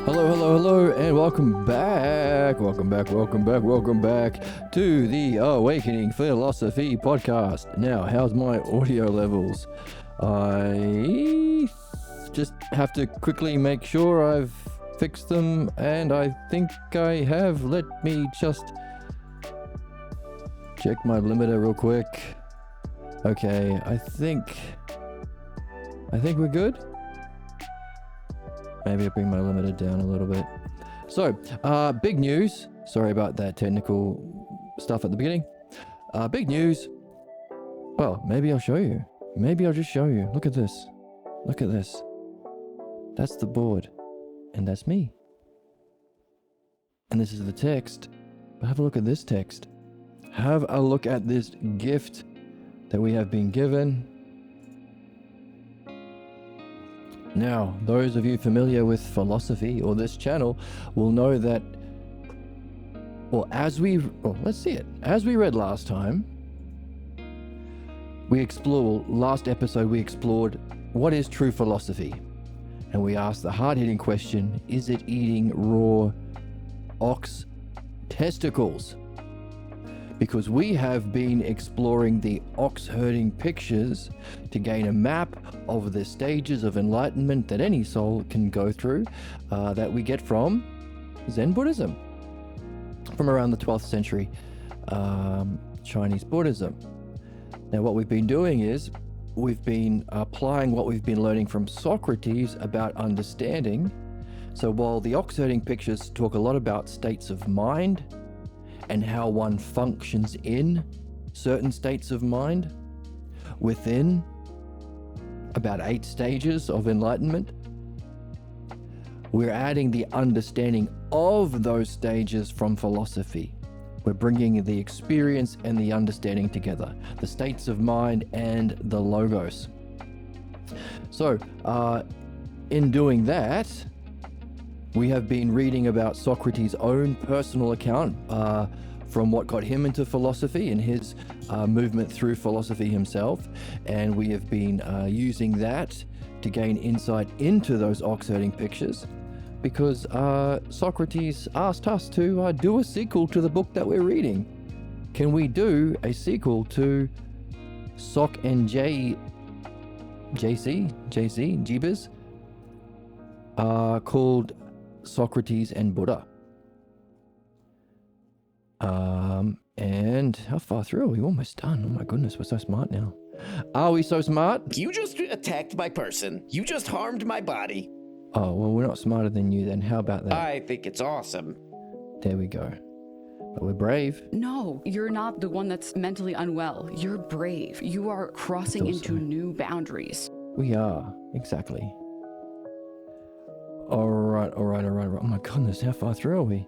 Hello, and welcome back to the Awakening Philosophy podcast. Now, how's my audio levels? I just have to quickly make sure I've fixed them, and I think I have. Let me just check my limiter real quick. Okay, I think we're good. Maybe I'll bring my limiter down a little bit. So, big news. Sorry about that technical stuff at the beginning. Big news. Well, maybe I'll show you. Maybe I'll just show you. Look at this. Look at this. That's the board. And that's me. And this is the text. But have a look at this text. Have a look at this gift that we have been given. Now, those of you familiar with philosophy or this channel will know that, as we read last time, last episode we explored what is true philosophy. And we asked the hard-hitting question, is it eating raw ox testicles? Because we have been exploring the ox herding pictures to gain a map of the stages of enlightenment that any soul can go through, that we get from Zen Buddhism, from around the 12th century Chinese Buddhism. Now, what we've been doing is we've been applying what we've been learning from Socrates about understanding. So while the ox herding pictures talk a lot about states of mind, and how one functions in certain states of mind within about 8 stages of enlightenment, we're adding the understanding of those stages from philosophy. We're bringing the experience and the understanding together, the states of mind and the logos. So, in doing that, we have been reading about Socrates' own personal account from what got him into philosophy and his movement through philosophy himself. And we have been using that to gain insight into those ox herding pictures, because Socrates asked us to do a sequel to the book that we're reading. Can we do a sequel to Soc and Jeebus called Socrates and Buddha? And how far through are we? Almost done. Oh my goodness, we're so smart now. Are we so smart? You just attacked my person. You just harmed my body. Oh, well, we're not smarter than you then. How about that? I think it's awesome. There we go. But we're brave. No, you're not the one that's mentally unwell. You're brave. You are crossing into new boundaries. We are, exactly. All right. Oh my goodness, how far through are we?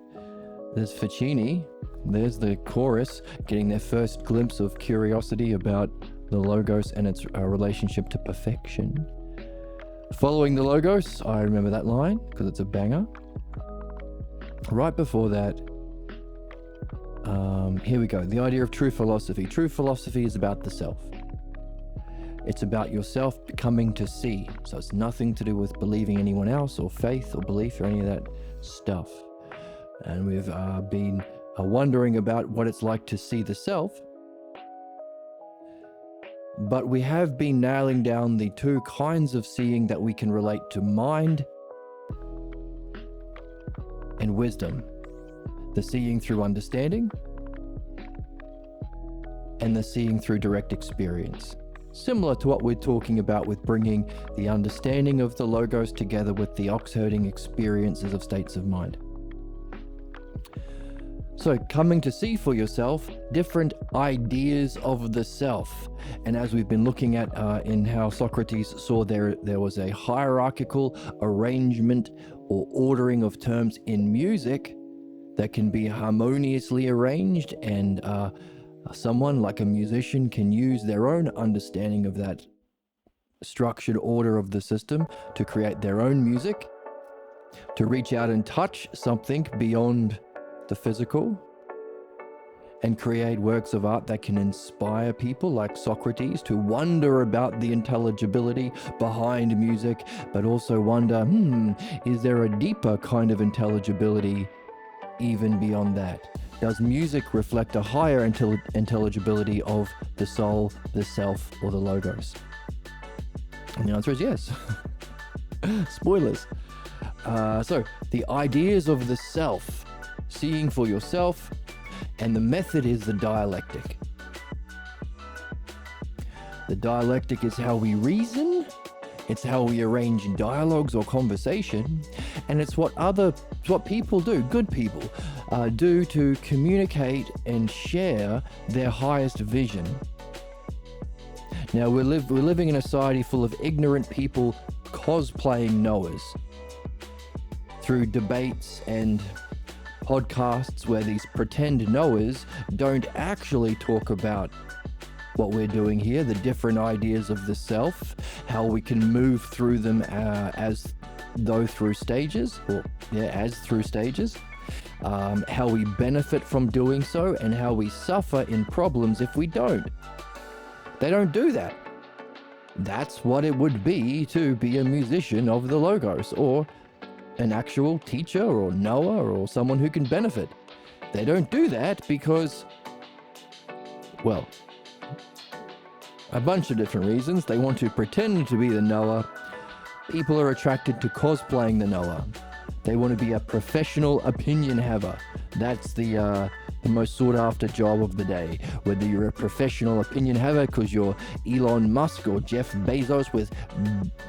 There's Ficini. There's the chorus getting their first glimpse of curiosity about the Logos and its relationship to perfection. Following the Logos, I remember that line because it's a banger. Right before that, here we go. The idea of true philosophy. True philosophy is about the self. It's about yourself coming to see. So it's nothing to do with believing anyone else or faith or belief or any of that stuff. And we've been wondering about what it's like to see the self. But we have been nailing down the 2 kinds of seeing that we can relate to mind and wisdom. The seeing through understanding and the seeing through direct experience. Similar to what we're talking about with bringing the understanding of the Logos together with the ox herding experiences of states of mind. So coming to see for yourself different ideas of the self. And as we've been looking at in how Socrates saw there was a hierarchical arrangement or ordering of terms in music that can be harmoniously arranged, and someone like a musician can use their own understanding of that structured order of the system to create their own music, to reach out and touch something beyond the physical, and create works of art that can inspire people like Socrates to wonder about the intelligibility behind music, but also wonder, is there a deeper kind of intelligibility even beyond that? Does music reflect a higher intelligibility of the soul, the self, or the logos? And the answer is yes. Spoilers. So, the ideas of the self, seeing for yourself, and the method is the dialectic. The dialectic is how we reason, it's how we arrange dialogues or conversation, and it's what people do, good people, do to communicate and share their highest vision. Now, we're living in a society full of ignorant people cosplaying knowers through debates and podcasts where these pretend knowers don't actually talk about what we're doing here, the different ideas of the self, how we can move through them as through stages, how we benefit from doing so, and how we suffer in problems if we don't. They don't do that. That's what it would be to be a musician of the Logos, or an actual teacher or knower or someone who can benefit. They don't do that because, well, a bunch of different reasons. They want to pretend to be the knower. People are attracted to cosplaying the knower. They want to be a professional opinion haver. That's the most sought after job of the day. Whether you're a professional opinion haver because you're Elon Musk or Jeff Bezos with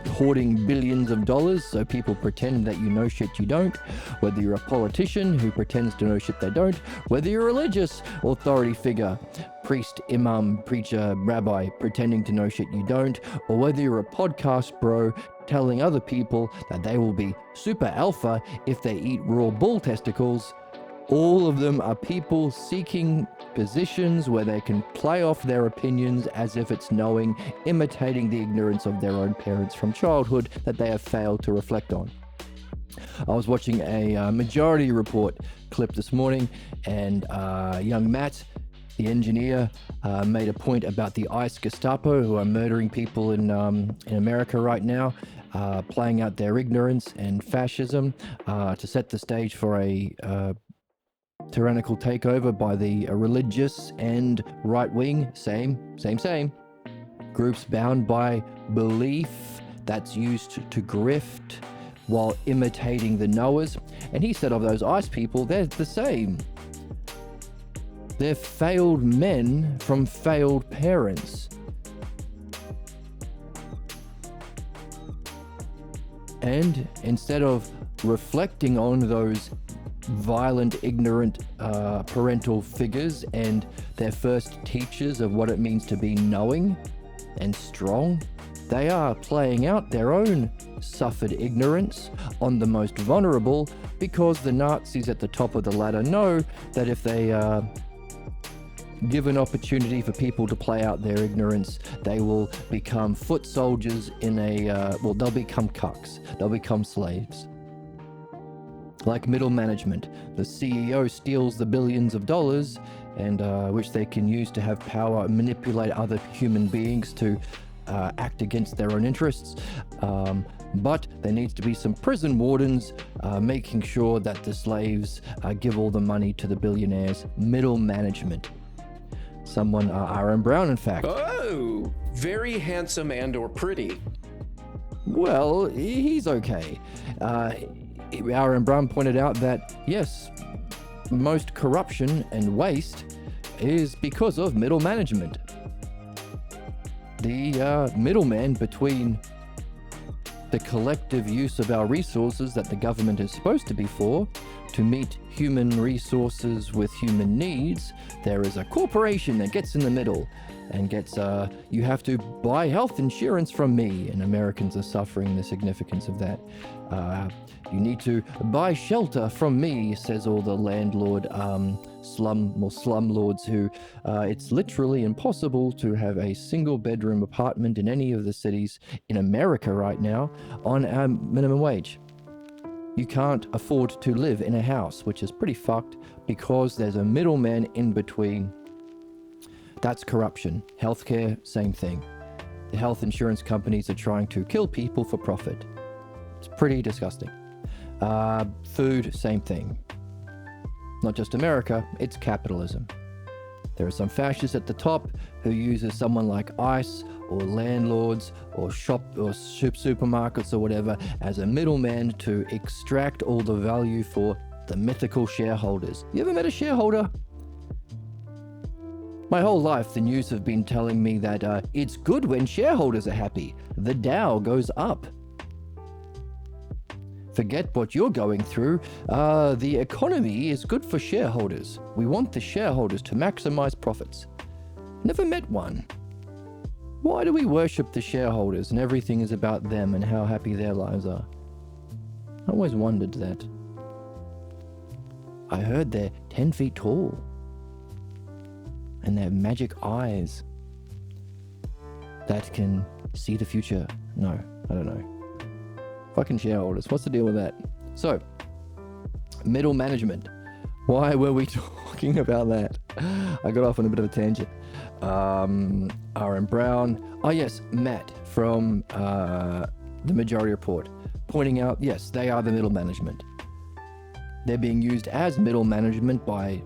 hoarding billions of dollars so people pretend that you know shit you don't, whether you're a politician who pretends to know shit they don't, whether you're a religious authority figure, priest, imam, preacher, rabbi, pretending to know shit you don't, or whether you're a podcast bro telling other people that they will be super alpha if they eat raw bull testicles. All of them are people seeking positions where they can play off their opinions as if it's knowing, imitating the ignorance of their own parents from childhood that they have failed to reflect on. I was watching a Majority Report clip this morning, and young Matt, the engineer, made a point about the ICE Gestapo who are murdering people in America right now, playing out their ignorance and fascism to set the stage for a tyrannical takeover by the religious and right-wing, same, groups bound by belief that's used to grift while imitating the knowers. And he said of those ICE people, they're the same. They're failed men from failed parents. And instead of reflecting on those violent, ignorant parental figures and their first teachers of what it means to be knowing and strong, they are playing out their own suffered ignorance on the most vulnerable, because the Nazis at the top of the ladder know that if they give an opportunity for people to play out their ignorance, they will become foot soldiers in they'll become cucks, they'll become slaves. Like middle management, the CEO steals the billions of dollars, and which they can use to have power and manipulate other human beings to act against their own interests. But there needs to be some prison wardens making sure that the slaves give all the money to the billionaires. Middle management. Someone, Aaron Brown, in fact. Oh, very handsome and or pretty. Well, he's okay. Aaron Brown pointed out that, yes, most corruption and waste is because of middle management. The middleman between the collective use of our resources that the government is supposed to be for, to meet human resources with human needs, there is a corporation that gets in the middle and gets, you have to buy health insurance from me, and Americans are suffering the significance of that. You need to buy shelter from me, says all the landlord slumlords who, it's literally impossible to have a single bedroom apartment in any of the cities in America right now on a minimum wage. you can't afford to live in a house, which is pretty fucked because there's a middleman in between. That's corruption. Healthcare, same thing. The health insurance companies are trying to kill people for profit. It's pretty disgusting. Food, same thing. Not just America, it's capitalism. There are some fascists at the top who uses someone like ICE or landlords or supermarkets or whatever as a middleman to extract all the value for the mythical shareholders. You ever met a shareholder? My whole life, the news have been telling me that it's good when shareholders are happy. The Dow goes up. Forget what you're going through. The economy is good for shareholders. We want the shareholders to maximize profits. Never met one. Why do we worship the shareholders and everything is about them and how happy their lives are? I always wondered that. I heard they're 10 feet tall. And they have magic eyes that can see the future. No, I don't know. Fucking shareholders. What's the deal with that? So, middle management. Why were we talking about that? I got off on a bit of a tangent. R.M. Brown. Oh, yes, Matt from the Majority Report, pointing out, yes, they are the middle management. They're being used as middle management by,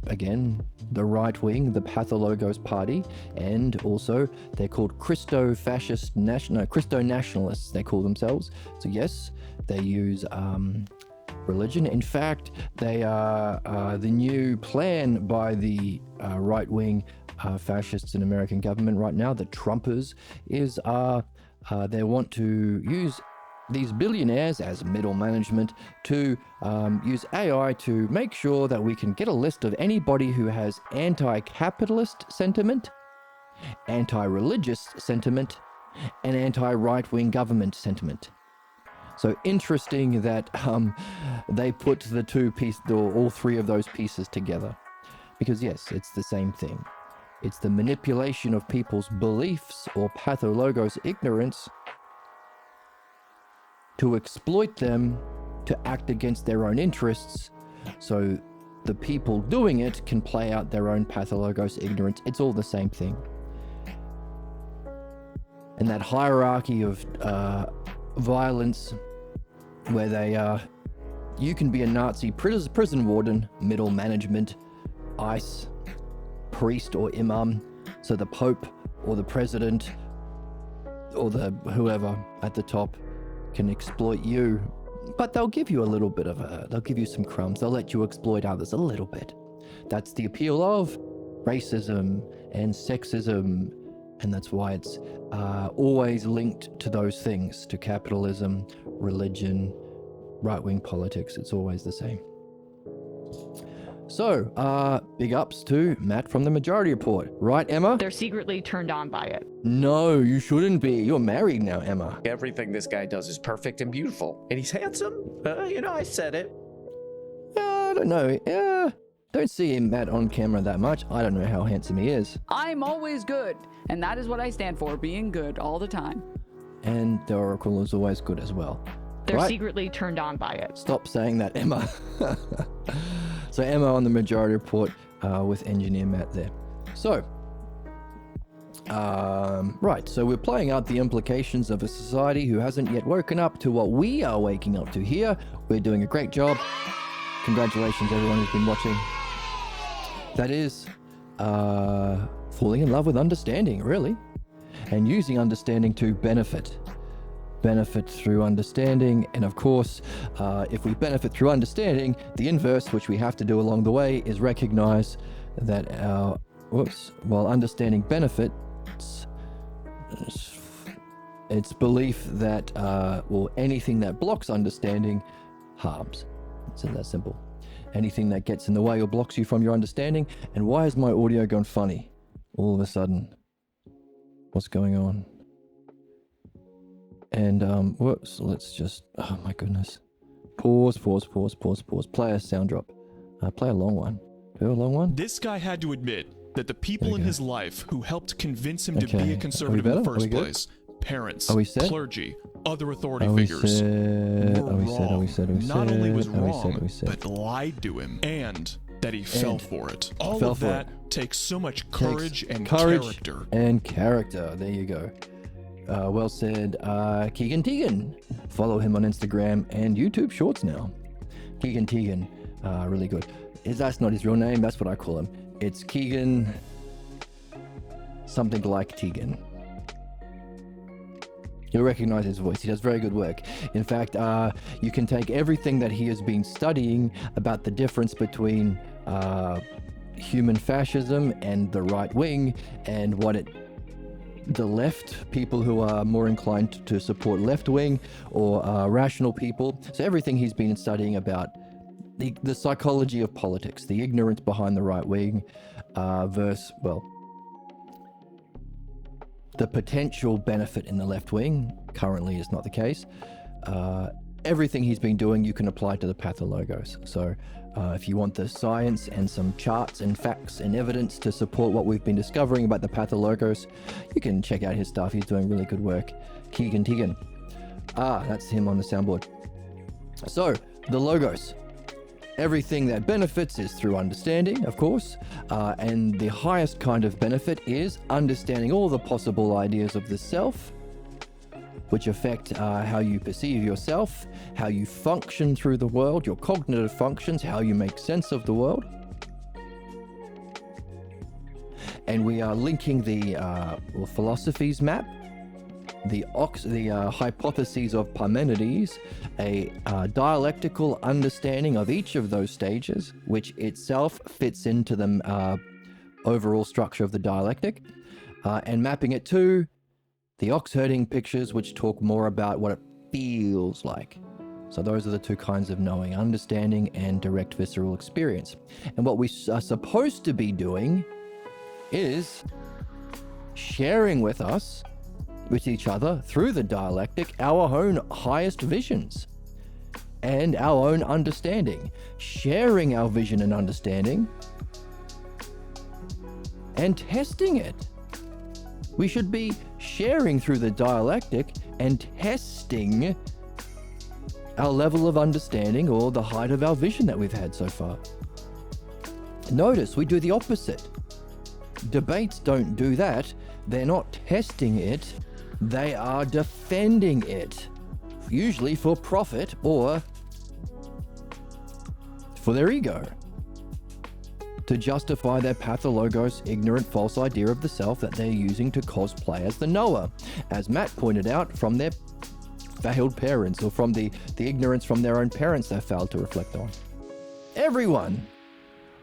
again, the right wing, the Pathologos Party, and also they're called Christo-fascist Christo-nationalists, they call themselves. So yes, they use religion. In fact, they are the new plan by the right-wing fascists in American government right now, the Trumpers, is they want to use these billionaires as middle management to use AI to make sure that we can get a list of anybody who has anti-capitalist sentiment, anti-religious sentiment, and anti-right-wing government sentiment. So interesting that they put the all three of those pieces together. Because yes, it's the same thing. It's the manipulation of people's beliefs or pathologos ignorance to exploit them to act against their own interests, so the people doing it can play out their own pathologos ignorance. It's all the same thing. And that hierarchy of violence where you can be a Nazi prison warden, middle management, ICE, priest or imam, so the Pope or the president or the whoever at the top can exploit you, but they'll give you a little bit they'll give you some crumbs. They'll let you exploit others a little bit. That's the appeal of racism and sexism, and that's why it's always linked to those things, to capitalism, religion, right-wing politics. It's always the same. So, big ups to Matt from the Majority Report. Right, Emma? They're secretly turned on by it. No, you shouldn't be. You're married now, Emma. Everything this guy does is perfect and beautiful. And he's handsome. I said it. I don't know. Don't see him, Matt, on camera that much. I don't know how handsome he is. I'm always good, and that is what I stand for, being good all the time. And the Oracle is always good as well. They're right? secretly turned on by it. Stop saying that, Emma. So Emma on the Majority Report with Engineer Matt there. So, right, so we're playing out the implications of a society who hasn't yet woken up to what we are waking up to here. We're doing a great job. Congratulations, everyone who's been watching. That is falling in love with understanding, really, and using understanding to benefit through understanding. And of course, if we benefit through understanding, the inverse, which we have to do along the way, is recognize that while understanding benefits, it's belief that anything that blocks understanding harms. It's that simple. Anything that gets in the way or blocks you from your understanding. And why has my audio gone funny all of a sudden? What's going on? And whoops, let's just, oh my goodness. Pause. Play a sound drop. Play a long one. Do a long one? This guy had to admit that the people in his life who helped convince him to be a conservative in the first place parents, Are we set? clergy, other authority Are we figures set? were Are we set? Are we wrong. set? Are we Not only was set? Are we set? wrong, Are we set? but lied to him, and that he fell for it. All Fell of for that takes so much Takes courage and courage character. and character. There you go. Well said, Keegan Teagan. Follow him on Instagram and YouTube Shorts now. Keegan Teagan, really good. That's not his real name. That's what I call him. It's Keegan, something like Teagan. You'll recognize his voice. He does very good work. In fact, you can take everything that he has been studying about the difference between human fascism and the right wing, and the left, people who are more inclined to support left wing, or rational people. So everything he's been studying about the psychology of politics, the ignorance behind the right wing versus, well, the potential benefit in the left wing. Currently is not the case. Everything he's been doing you can apply to the Pathologos. So if you want the science and some charts and facts and evidence to support what we've been discovering about the Pathologos, you can check out his stuff. He's doing really good work. Keegan Teagan. That's him on the soundboard. So the Logos. Everything that benefits is through understanding, of course, and the highest kind of benefit is understanding all the possible ideas of the self, which affect how you perceive yourself, how you function through the world, your cognitive functions, how you make sense of the world. And we are linking the philosophies map, the hypotheses of Parmenides, a dialectical understanding of each of those stages, which itself fits into the overall structure of the dialectic, and mapping it to the ox herding pictures, which talk more about what it feels like. So those are the two kinds of knowing: understanding and direct visceral experience. And what we are supposed to be doing is sharing with each other through the dialectic, our own highest visions and our own understanding, sharing our vision and understanding and testing it. We should be sharing through the dialectic and testing our level of understanding or the height of our vision that we've had so far. Notice we do the opposite. Debates don't do that. They're not testing it. They are defending it, usually for profit or for their ego, to justify their pathologos, ignorant, false idea of the self that they're using to cosplay as the knower, as Matt pointed out, from their failed parents, or from the ignorance from their own parents they failed to reflect on. Everyone.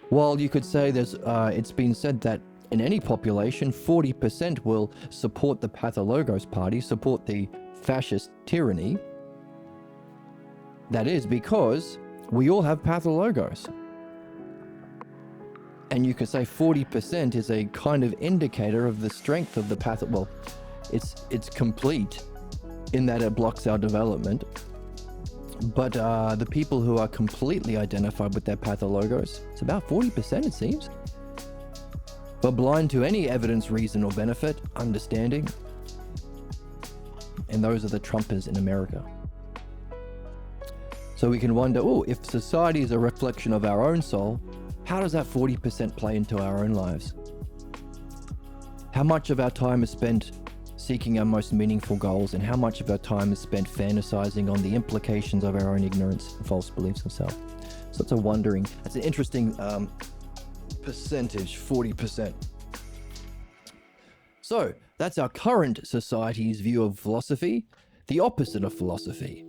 While you could say it's been said that in any population, 40% will support the Pathologos party, support the fascist tyranny. That is because we all have Pathologos. And you could say 40% is a kind of indicator of the strength of the well, it's complete in that it blocks our development. But the people who are completely identified with their Pathologos, it's about 40%, it seems. But blind to any evidence, reason, or benefit, understanding. And those are the Trumpers in America. So we can wonder, if society is a reflection of our own soul, how does that 40% play into our own lives? How much of our time is spent seeking our most meaningful goals, and how much of our time is spent fantasizing on the implications of our own ignorance and false beliefs of self? So it's that's an interesting percentage, 40%. So that's our current society's view of philosophy, the opposite of philosophy.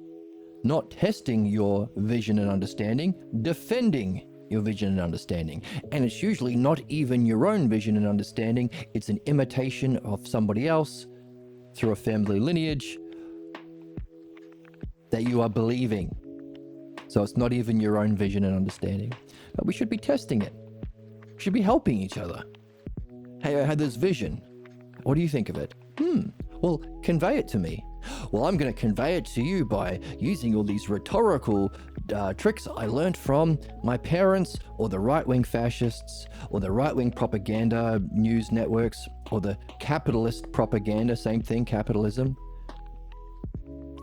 Not testing your vision and understanding, defending your vision and understanding. And it's usually not even your own vision and understanding, it's an imitation of somebody else through a family lineage that you are believing. So it's not even your own vision and understanding. But we should be testing it. We should be helping each other. Hey, I had this vision. What do you think of it? Well, convey it to me. Well, I'm going to convey it to you by using all these rhetorical tricks I learned from my parents, or the right-wing fascists, or the right-wing propaganda news networks, or the capitalist propaganda, same thing, capitalism.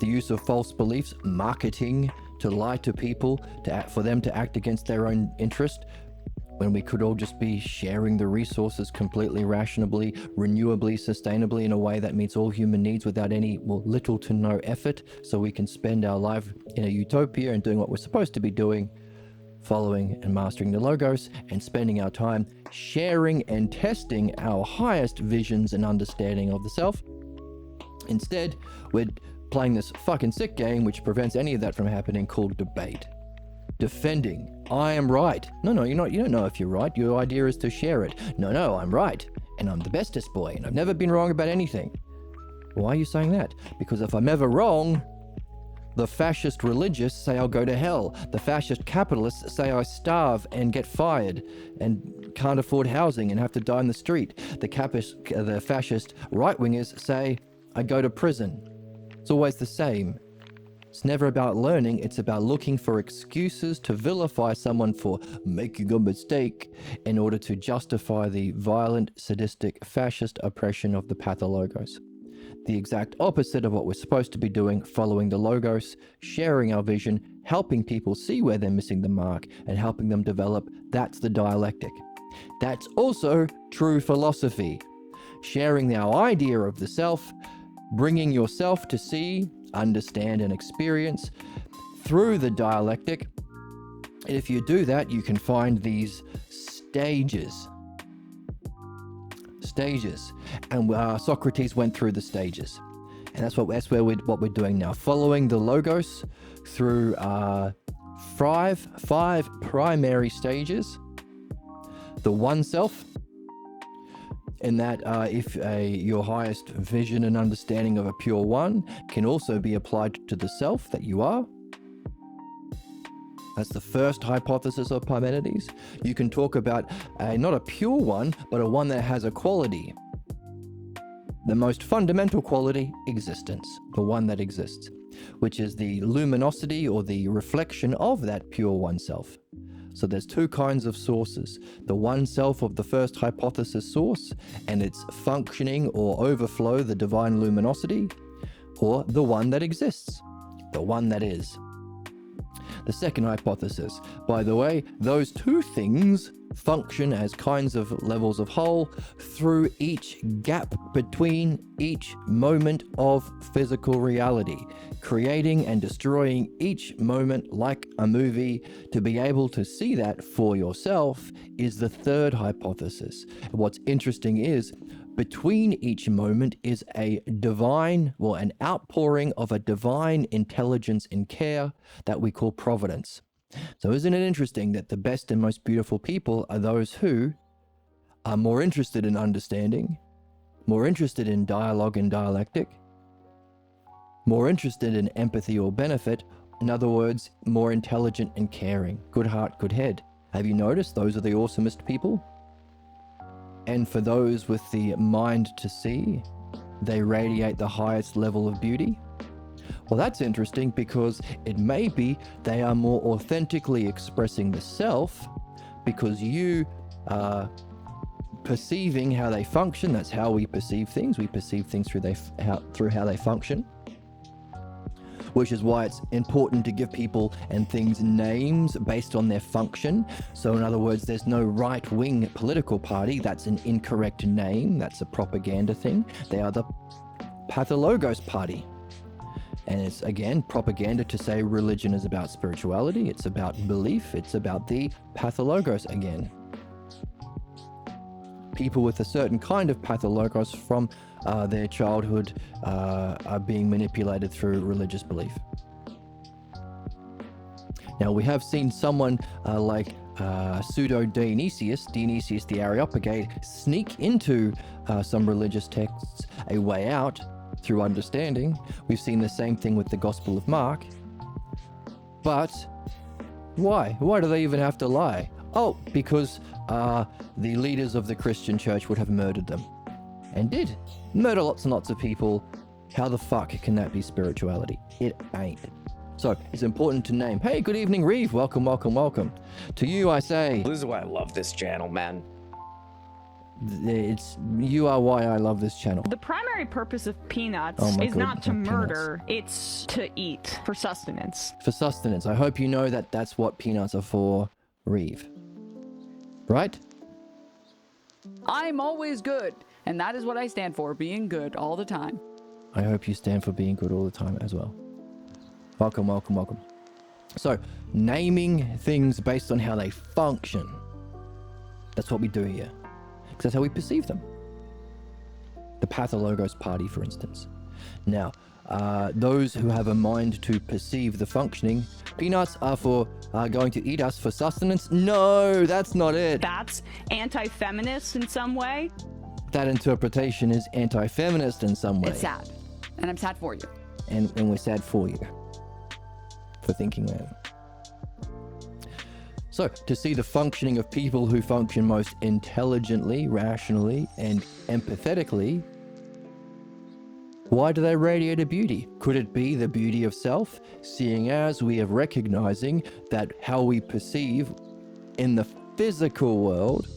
the use of false beliefs, marketing to lie to people, for them to act against their own interest, when we could all just be sharing the resources completely rationally, renewably, sustainably in a way that meets all human needs without any, little to no effort, so we can spend our life in a utopia and doing what we're supposed to be doing, following and mastering the Logos, and spending our time sharing and testing our highest visions and understanding of the self. Instead, we're playing this fucking sick game which prevents any of that from happening, called debate. Defending, I am right. No, you're not. You don't know if you're right. Your idea is to share it. No, I'm right. And I'm the bestest boy. And I've never been wrong about anything. Why are you saying that? Because if I'm ever wrong, the fascist religious say I'll go to hell. The fascist capitalists say I starve and get fired and can't afford housing and have to die in the street. The fascist right-wingers say I go to prison. It's always the same. It's never about learning, it's about looking for excuses to vilify someone for making a mistake in order to justify the violent, sadistic, fascist oppression of the pathologos. The exact opposite of what we're supposed to be doing, following the Logos, sharing our vision, helping people see where they're missing the mark, and helping them develop. That's the dialectic. That's also true philosophy. Sharing our idea of the self, bringing yourself to see, understand, and experience through the dialectic. And if you do that, you can find these stages. And Socrates went through the stages, and that's what we're doing now, following the Logos through five primary stages. The one self, in that if your highest vision and understanding of a pure one can also be applied to the self that you are. That's the first hypothesis of Parmenides. You can talk about not a pure one, but a one that has a quality. The most fundamental quality, existence, the one that exists, which is the luminosity or the reflection of that pure oneself. So there's two kinds of sources: the one self of the first hypothesis source and its functioning or overflow, the divine luminosity, or the one that exists, the one that is. The second hypothesis, by the way, those two things function as kinds of levels of whole through each gap between each moment of physical reality, creating and destroying each moment like a movie. To be able to see that for yourself is the third hypothesis. And what's interesting is, between each moment is an outpouring of a divine intelligence and care that we call providence. So isn't it interesting that the best and most beautiful people are those who are more interested in understanding, more interested in dialogue and dialectic, more interested in empathy or benefit, in other words, more intelligent and caring, good heart, good head. Have you noticed those are the awesomest people? And for those with the mind to see, they radiate the highest level of beauty. Well, that's interesting, because it may be they are more authentically expressing the self, because you are perceiving how they function. That's how we perceive things. We perceive things through how they function, which is why it's important to give people and things names based on their function. So in other words, there's no right-wing political party. That's an incorrect name. That's a propaganda thing. They are the Pathologos party. And it's, again, propaganda to say religion is about spirituality. It's about belief. It's about the pathologos again. People with a certain kind of pathologos from their childhood are being manipulated through religious belief. Now, we have seen someone like Pseudo-Dionysius the Areopagite, sneak into some religious texts a way out through understanding. We've seen the same thing with the Gospel of Mark. But why? Why do they even have to lie? Oh, because the leaders of the Christian church would have murdered them. And did. Murder lots and lots of people. How the fuck can that be spirituality? It ain't. So it's important to name. Hey, good evening, Reeve. Welcome, welcome, welcome. To you I say... This is why I love this channel, man. It's you are why I love this channel. The primary purpose of peanuts Oh my is God, not to peanuts. murder, it's to eat for sustenance. For sustenance. I hope you know that that's what peanuts are for, Reeve. Right? I'm always good, and that is what I stand for, being good all the time. I hope you stand for being good all the time as well. Welcome, welcome, welcome. So, naming things based on how they function. That's what we do here. Because that's how we perceive them. The Pathologos party, for instance. Now, those who have a mind to perceive the functioning, peanuts are for going to eat us for sustenance. No, that's not it. That's anti-feminist in some way. That interpretation is anti-feminist in some way. It's sad, and I'm sad for you. And we're sad for you for thinking that. So, to see the functioning of people who function most intelligently, rationally, and empathetically, why do they radiate a beauty? Could it be the beauty of self, seeing as we are recognizing that how we perceive in the physical world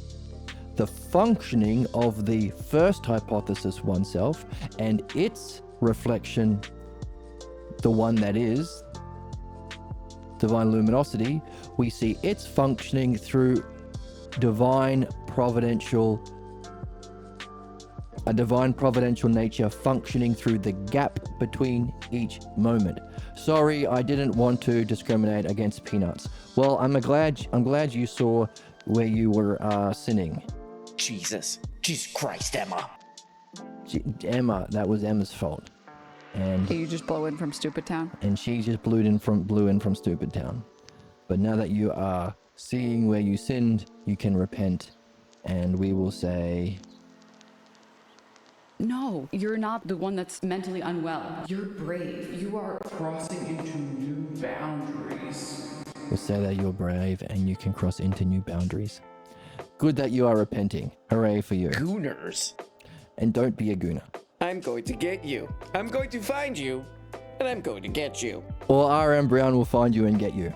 the functioning of the first hypothesis, oneself, and its reflection, the one that is divine luminosity, we see its functioning through a divine providential nature functioning through the gap between each moment. Sorry, I didn't want to discriminate against peanuts. Well, I'm glad you saw where you were sinning. Jesus Christ, Emma. Emma, that was Emma's fault. And You just blow in from Stupid Town. she just blew in from Stupid Town. But now that you are seeing where you sinned, you can repent, and we will say, No, you're not the one that's mentally unwell. You're brave. You are Crossing into new boundaries. we'll say that you're brave and you can cross into new boundaries. Good that you are repenting. Hooray for you. Gooners. And don't be a gooner. I'm going to get you. I'm going to find you. And I'm going to get you. Or RM Brown will find you and get you.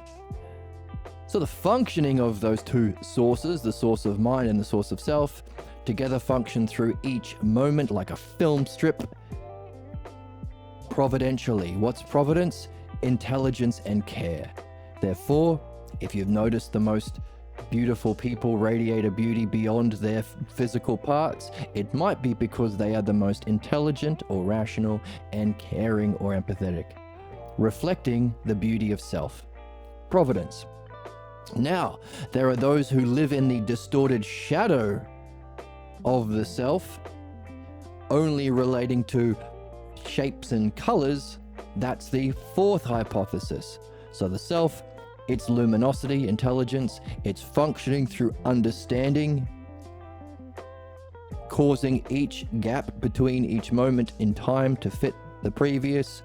So the functioning of those two sources, the source of mind and the source of self, together function through each moment like a film strip. Providentially. What's providence? Intelligence and care. Therefore, if you've noticed the most beautiful people radiate a beauty beyond their physical parts, it might be because they are the most intelligent or rational and caring or empathetic, reflecting the beauty of self. Providence. Now, there are those who live in the distorted shadow of the self, only relating to shapes and colors. That's the fourth hypothesis. So the self, its luminosity, intelligence, its functioning through understanding, causing each gap between each moment in time to fit the previous,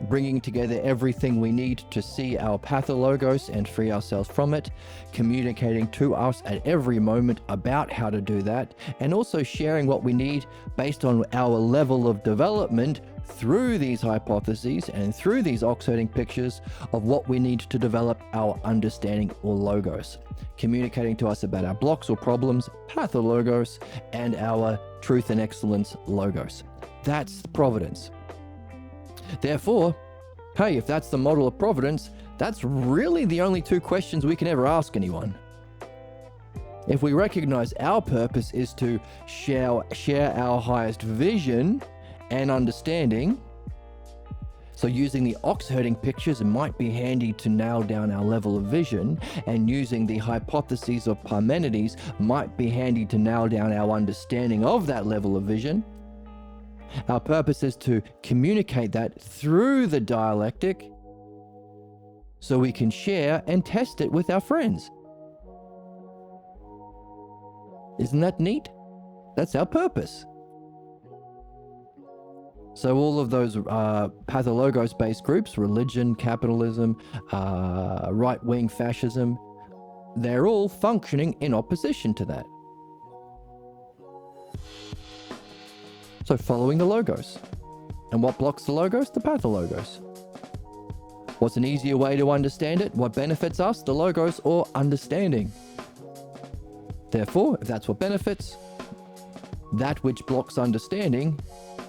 bringing together everything we need to see our pathologos and free ourselves from it, communicating to us at every moment about how to do that, and also sharing what we need based on our level of development through these hypotheses and through these oxherding pictures of what we need to develop our understanding or logos, communicating to us about our blocks or problems, pathologos, and our truth and excellence logos. That's providence. Therefore, hey, if that's the model of providence, that's really the only two questions we can ever ask anyone. If we recognize our purpose is to share our highest vision and understanding, so using the ox-herding pictures, it might be handy to nail down our level of vision, and using the hypotheses of Parmenides might be handy to nail down our understanding of that level of vision. Our purpose is to communicate that through the dialectic so we can share and test it with our friends. Isn't that neat? That's our purpose. So all of those pathologos-based groups, religion, capitalism, right-wing fascism, they're all functioning in opposition to that. So following the logos. And what blocks the logos? The pathologos. What's an easier way to understand it? What benefits us? The logos or understanding. Therefore, if that's what benefits, that which blocks understanding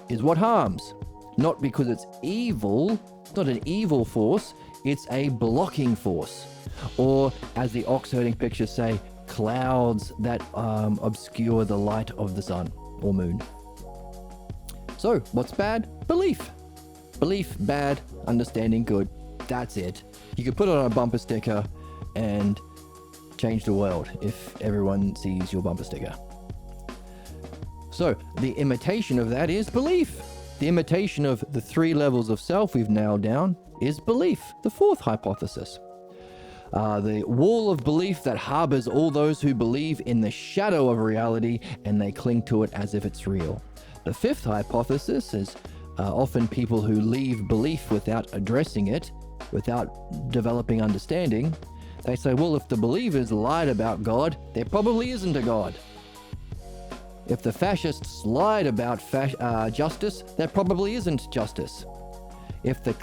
is what harms. Not because it's evil, it's not an evil force, it's a blocking force. Or, as the ox-herding pictures say, clouds that obscure the light of the sun or moon. So, what's bad? Belief. Belief, bad. Understanding, good. That's it. You could put it on a bumper sticker and change the world if everyone sees your bumper sticker. So, the imitation of that is belief. The imitation of the 3 levels of self we've nailed down is belief, the 4th hypothesis. The wall of belief that harbors all those who believe in the shadow of reality and they cling to it as if it's real. The 5th hypothesis is often people who leave belief without addressing it, without developing understanding. They say, well, if the believers lied about God, there probably isn't a God. If the fascists lied about justice, there probably isn't justice. If the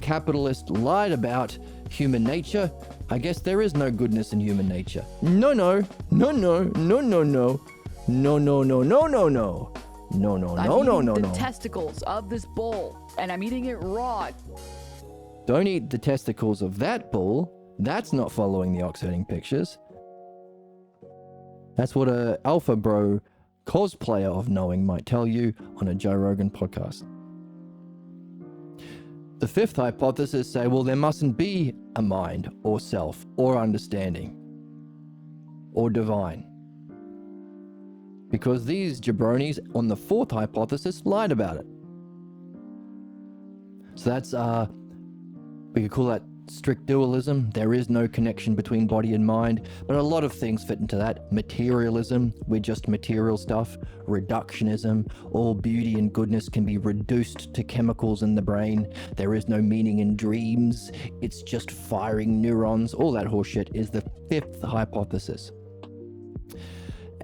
capitalist lied about human nature, I guess there is no goodness in human nature. No, no, no, no, no, no, no, no, no, no, no, no, no. No, no, no, no, no, I'm eating no. the testicles of this bull, and I'm eating it raw. Don't eat the testicles of that bull. That's not following the ox-herding pictures. That's what a alpha bro cosplayer of knowing might tell you on a Joe Rogan podcast. The 5th hypothesis say, well, there mustn't be a mind or self or understanding or divine. Because these jabronis on the 4th hypothesis lied about it. So that's, we could call that strict dualism. There is no connection between body and mind, but a lot of things fit into that. Materialism, we're just material stuff. Reductionism, all beauty and goodness can be reduced to chemicals in the brain. There is no meaning in dreams. It's just firing neurons. All that horseshit is the 5th hypothesis.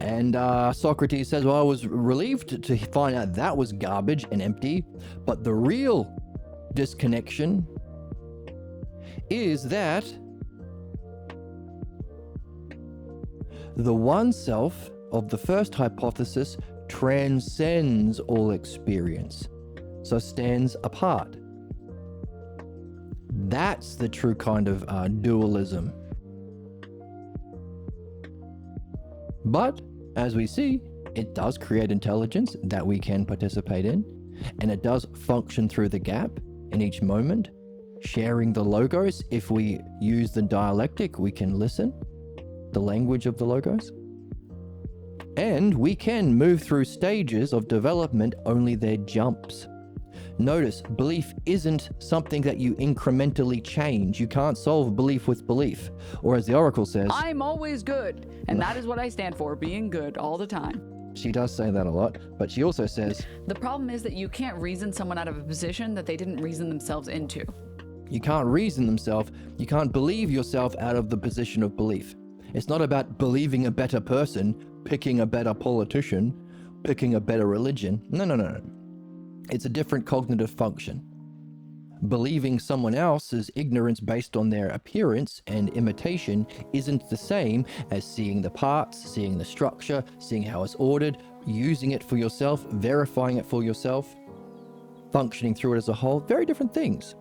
And Socrates says, well, I was relieved to find out that was garbage and empty, but the real disconnection is that the one self of the first hypothesis transcends all experience, so stands apart. That's the true kind of dualism. But, as we see, it does create intelligence that we can participate in, and it does function through the gap in each moment, sharing the logos. If we use the dialectic, we can listen, the language of the logos. And we can move through stages of development, only they're jumps. Notice, belief isn't something that you incrementally change. You can't solve belief with belief. Or as the Oracle says, I'm always good, and that is what I stand for, being good all the time. she does say that a lot, but she also says, The problem is that you can't reason someone out of a position that they didn't reason themselves into. you can't reason themselves, you can't believe yourself out of the position of belief. It's not about believing a better person, picking a better politician, picking a better religion. No. It's a different cognitive function. Believing someone else's ignorance based on their appearance and imitation isn't the same as seeing the parts, seeing the structure, seeing how it's ordered, using it for yourself, verifying it for yourself, functioning through it as a whole. Very different things.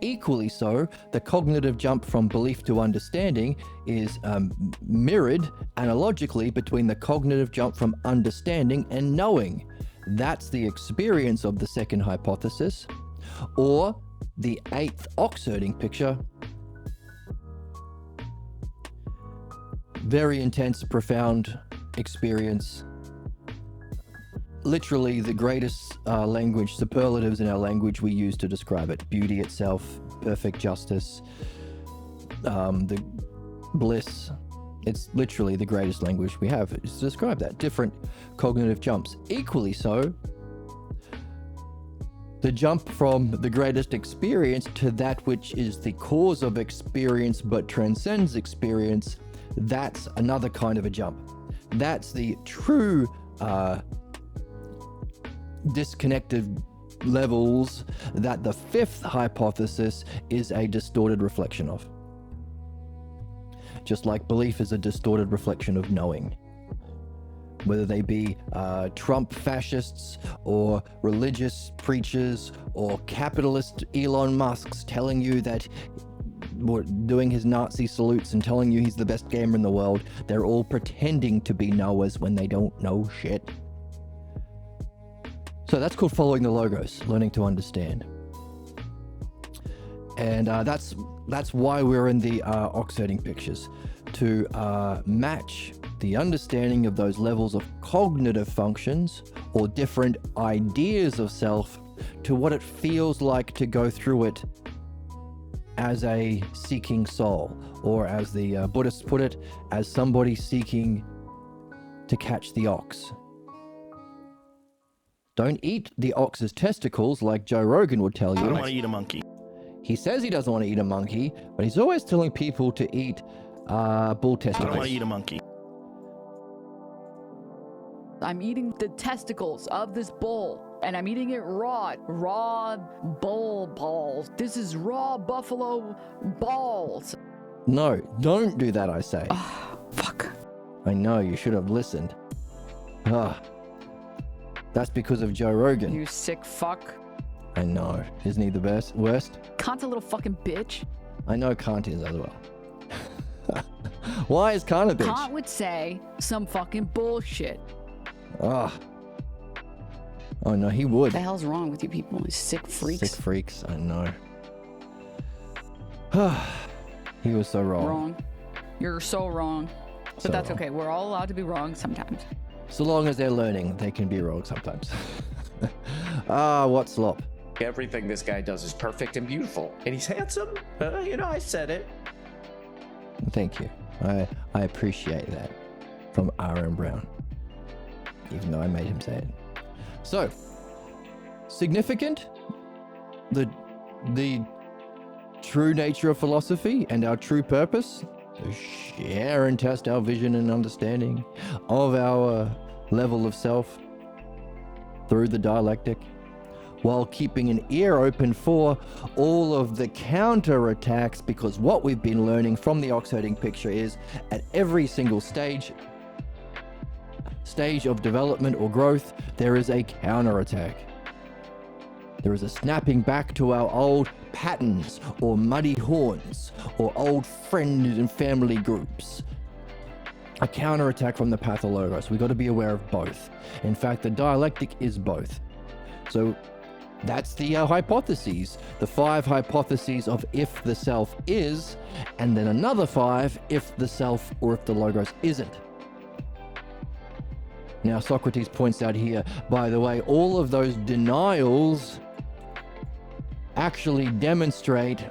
Equally so, the cognitive jump from belief to understanding is mirrored analogically between the cognitive jump from understanding and knowing. That's the experience of the second hypothesis. Or the 8th ox-herding picture. Very intense, profound experience. Literally the greatest language, superlatives in our language we use to describe it. Beauty itself, perfect justice, the bliss. It's literally the greatest language we have is to describe that. Different cognitive jumps. Equally so, the jump from the greatest experience to that which is the cause of experience but transcends experience, that's another kind of a jump. That's the true disconnected levels that the 5th hypothesis is a distorted reflection of. Just like belief is a distorted reflection of knowing. whether they be Trump fascists or religious preachers or capitalist Elon Musk's telling you that doing his Nazi salutes and telling you he's the best gamer in the world. They're all pretending to be knowers when they don't know shit. So that's called following the logos, learning to understand. And that's why we're in the oxherding pictures, to match the understanding of those levels of cognitive functions or different ideas of self to what it feels like to go through it as a seeking soul, or as the Buddhists put it, as somebody seeking to catch the ox. Don't eat the ox's testicles like Joe Rogan would tell you. I don't want to eat a monkey. He says he doesn't want to eat a monkey, but he's always telling people to eat bull I testicles. don't want to eat a monkey. I'm eating the testicles of this bull, and I'm eating it raw bull balls. This is raw buffalo balls. No, don't do that, I say. Fuck. I know, you should have listened. That's because of Joe Rogan. You sick fuck. I know. Isn't he the worst? Kant's a little fucking bitch. I know Kant is as well. Why is Kant a bitch? Kant would say some fucking bullshit. Oh no, he would. What the hell's wrong with you people? You sick freaks. Sick freaks, I know. He was so wrong. Wrong. You're so wrong. But So that's wrong. okay. We're all allowed to be wrong sometimes. So long as they're learning, they can be wrong sometimes. What slop? Everything this guy does is perfect and beautiful. And he's handsome. I said it. Thank you. I appreciate that from R.M. Brown, even though I made him say it. So, significant? The true nature of philosophy and our true purpose? To share and test our vision and understanding of our level of self through the dialectic, while keeping an ear open for all of the counterattacks, because what we've been learning from the oxherding picture is at every single stage of development or growth, there is a counterattack. There is a snapping back to our old patterns or muddy horns or old friend and family groups. A counterattack from the pathologos. We've got to be aware of both. In fact, the dialectic is both. So that's the hypotheses. The 5 hypotheses of if the self is, and then another 5 if the self or if the logos isn't. Now, Socrates points out here, by the way, all of those denials actually demonstrate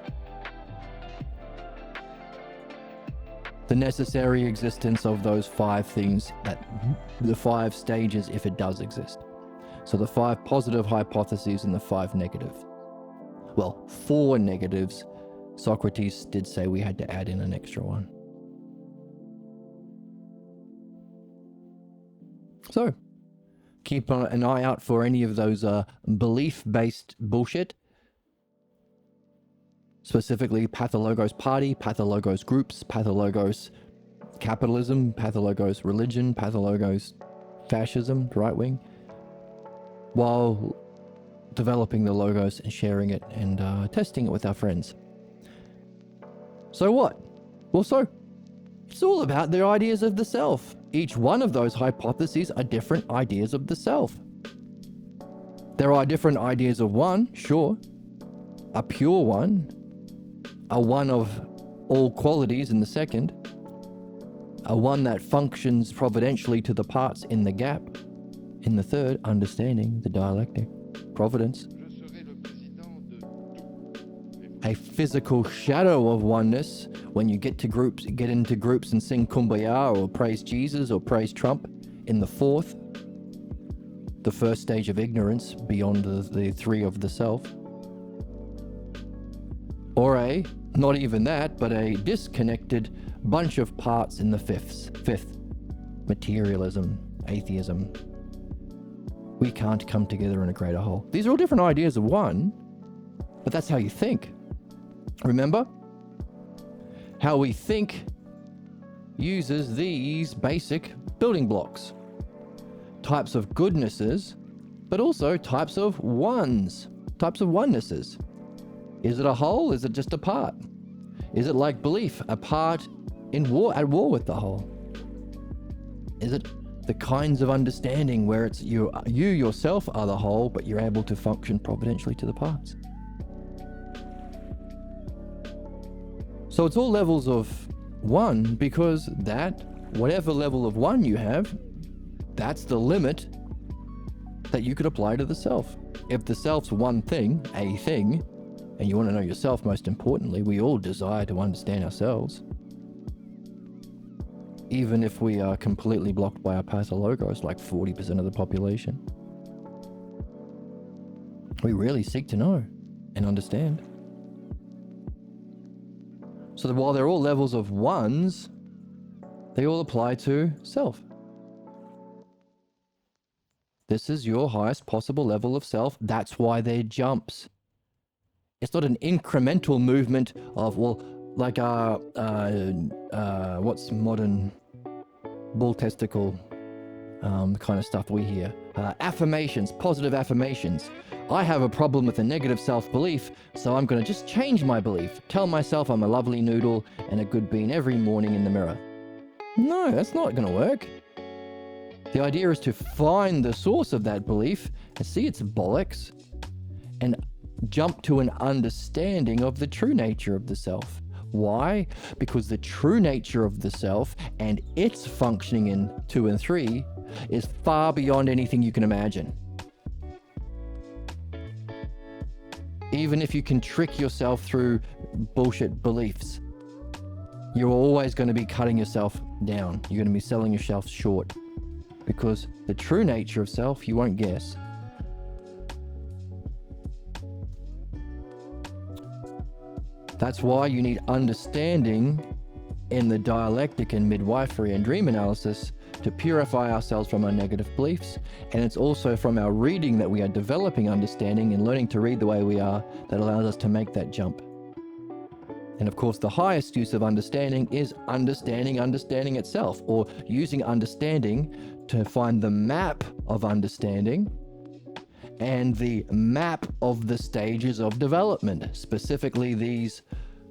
the necessary existence of those 5 things, that the 5 stages if it does exist. So the 5 positive hypotheses and the 5 negative. Well, 4 negatives. Socrates did say we had to add in an extra one. So, keep an eye out for any of those belief-based bullshit. Specifically, Pathologos Party, Pathologos Groups, Pathologos Capitalism, Pathologos Religion, Pathologos Fascism, right wing, while developing the logos and sharing it and testing it with our friends. So what? Well, so it's all about their ideas of the self. Each one of those hypotheses are different ideas of the self. There are different ideas of one, sure. A pure one. A one of all qualities in the second. A one that functions providentially to the parts in the gap. In the third, understanding the dialectic. Providence. A physical shadow of oneness when you get into groups and sing Kumbaya or praise Jesus or praise Trump. In the fourth, the first stage of ignorance beyond the 3 of the self. Or not even that, but a disconnected bunch of parts in the fifth, materialism, atheism. We can't come together in a greater whole. These are all different ideas of one, but that's how you think. Remember? How we think uses these basic building blocks. types of goodnesses, but also types of ones, types of onenesses. Is it a whole? Is it just a part? Is it like belief, a part at war with the whole? Is it the kinds of understanding where it's you yourself are the whole, but you're able to function providentially to the parts? So it's all levels of one, because whatever level of one you have, that's the limit that you could apply to the self. If the self's one thing, a thing, and you want to know yourself most importantly, we all desire to understand ourselves. Even if we are completely blocked by our pathologos, like 40% of the population. We really seek to know and understand. So that while they're all levels of ones, they all apply to self. This is your highest possible level of self. That's why they're jumps. It's not an incremental movement of, well, like what's modern bull testicle kind of stuff we hear. Affirmations, positive affirmations. I have a problem with a negative self-belief, so I'm going to just change my belief. Tell myself I'm a lovely noodle and a good bean every morning in the mirror. No, that's not going to work. The idea is to find the source of that belief and see its bollocks and jump to an understanding of the true nature of the self. Why? Because the true nature of the self and its functioning in 2 and 3 is far beyond anything you can imagine. Even if you can trick yourself through bullshit beliefs, you're always going to be cutting yourself down. You're going to be selling yourself short, because the true nature of self, you won't guess. That's why you need understanding in the dialectic and midwifery and dream analysis to purify ourselves from our negative beliefs. And it's also from our reading that we are developing understanding and learning to read the way we are that allows us to make that jump. And of course, the highest use of understanding is understanding itself, or using understanding to find the map of understanding and the map of the stages of development, specifically these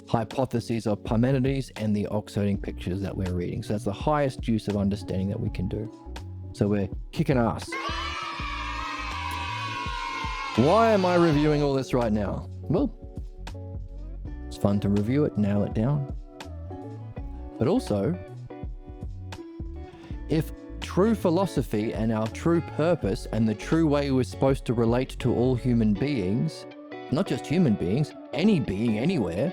hypotheses of Parmenides and the oxiding pictures that we're reading. So that's the highest use of understanding that we can do. So we're kicking ass. Why am I reviewing all this right now? Well, it's fun to review it, nail it down. But also, if true philosophy and our true purpose and the true way we're supposed to relate to all human beings, not just human beings, any being anywhere,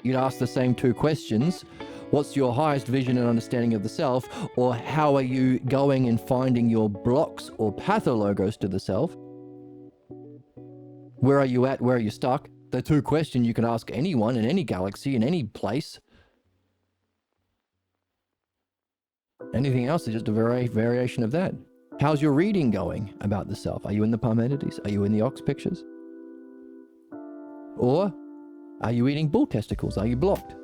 you'd ask the same 2 questions. What's your highest vision and understanding of the self? Or how are you going and finding your blocks or pathologos to the self? Where are you at? Where are you stuck? The 2 questions you can ask anyone in any galaxy, in any place. Anything else is just a variation of that. How's your reading going about the self? Are you in the Parmenides? Are you in the Ox pictures? Or are you eating bull testicles? Are you blocked?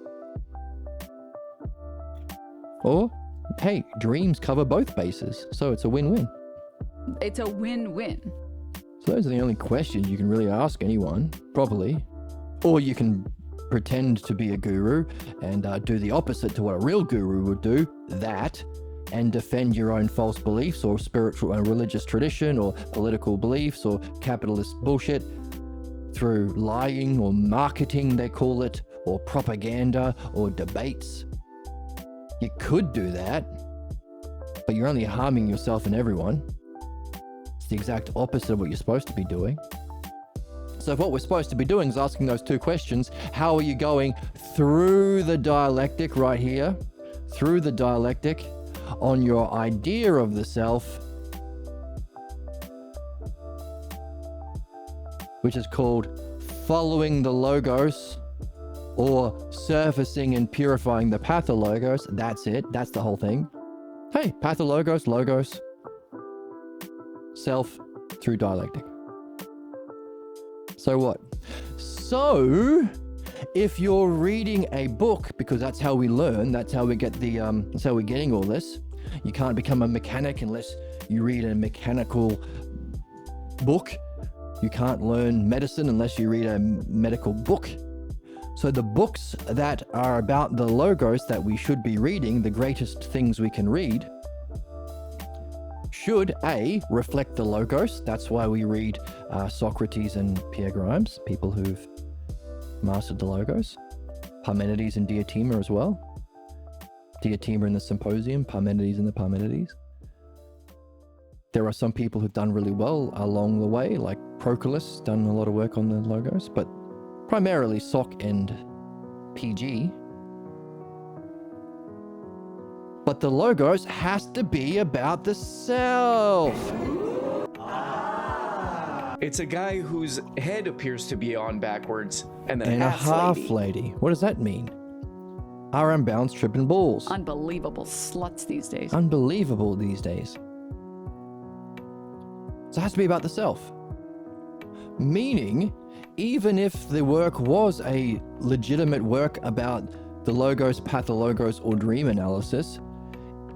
Or, hey, dreams cover both bases, so it's a win-win. It's a win-win. So those are the only questions you can really ask anyone, properly. Or you can pretend to be a guru and do the opposite to what a real guru would do, and defend your own false beliefs or spiritual and religious tradition or political beliefs or capitalist bullshit through lying or marketing, they call it, or propaganda or debates. You could do that, but you're only harming yourself and everyone. It's the exact opposite of what you're supposed to be doing. So if what we're supposed to be doing is asking those 2 questions, how are you going through the dialectic right here, through the dialectic on your idea of the self, which is called following the logos or surfacing and purifying the pathologos. That's it. That's the whole thing. Hey, pathologos, logos, self through dialectic. So what? So if you're reading a book, because that's how we learn, that's how we get that's how we're getting all this. You can't become a mechanic unless you read a mechanical book. You can't learn medicine unless you read a medical book. So the books that are about the logos that we should be reading, the greatest things we can read, should A, reflect the logos. That's why we read Socrates and Pierre Grimes, people who've mastered the logos. Parmenides and Diotima as well. Diotima in the Symposium, Parmenides in the Parmenides. There are some people who've done really well along the way, like Proclus, done a lot of work on the logos, but primarily Soc and PG. But the logos has to be about the self. It's a guy whose head appears to be on backwards, and then And a half lady. What does that mean? Are unbound tripping balls. Unbelievable sluts these days. Unbelievable these days. So it has to be about the self. Meaning, even if the work was a legitimate work about the logos, pathologos, or dream analysis,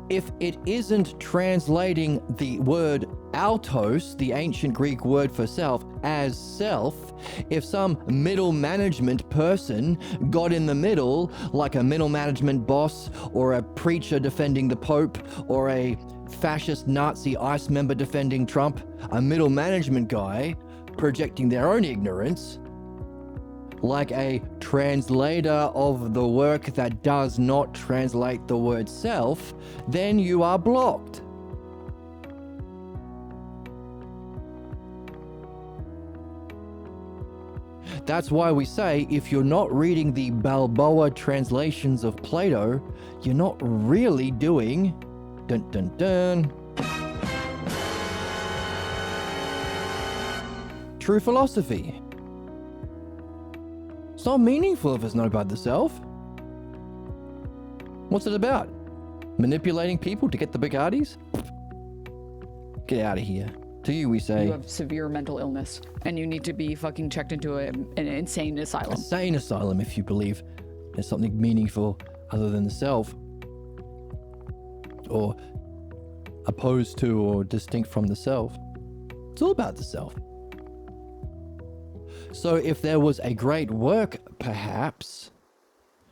if it isn't translating the word autos, the ancient Greek word for self, as self, if some middle management person got in the middle, like a middle management boss, or a preacher defending the Pope, or a fascist Nazi ICE member defending Trump, a middle management guy projecting their own ignorance, like a translator of the work that does not translate the word self, then you are blocked. That's why we say if you're not reading the Balboa translations of Plato, you're not really doing dun dun dun true philosophy. It's not meaningful if it's not about the self. What's it about? Manipulating people to get the Bugattis? Get out of here. To you we say, You have severe mental illness and you need to be fucking checked into an insane asylum. insane asylum if you believe there's something meaningful other than the self, or opposed to or distinct from the self. It's all about the self. So if there was a great work, perhaps,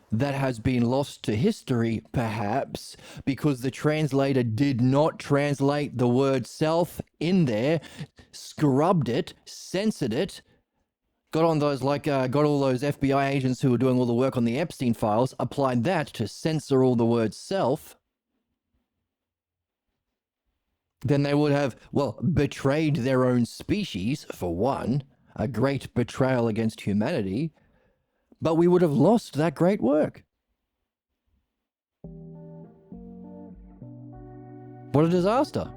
that has been lost to history, perhaps, because the translator did not translate the word self in there, scrubbed it, censored it, got on those, got all those FBI agents who were doing all the work on the Epstein files, applied that to censor all the word self, then they would have, well, betrayed their own species, for one, a great betrayal against humanity, but we would have lost that great work. What a disaster.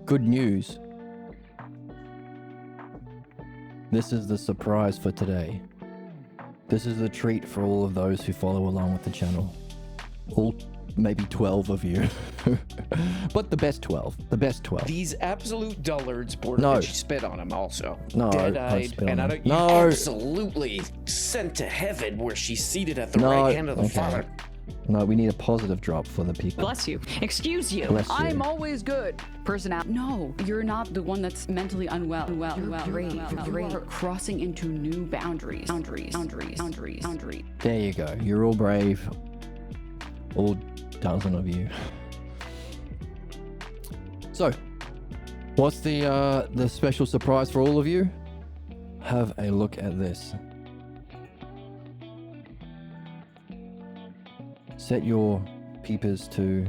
Good news. This is the surprise for today. This is the treat for all of those who follow along with the channel. All maybe 12 of you. But the best 12. The best 12. These absolute dullards, Border No. Bitch spit on him also. No, don't Dead-eyed. spit on And I him. don't, you No. absolutely sent to heaven where she's seated at the No, right hand of the okay. Father. No, we need a positive drop for the people. Bless you. Excuse you. Bless you. I'm always good. Personality. No, you're not the one that's mentally unwell. You're great. You are crossing into new boundaries. Boundaries. There you go. You're all brave. All dozen of you. So, what's the special surprise for all of you? Have a look at this. Set your peepers to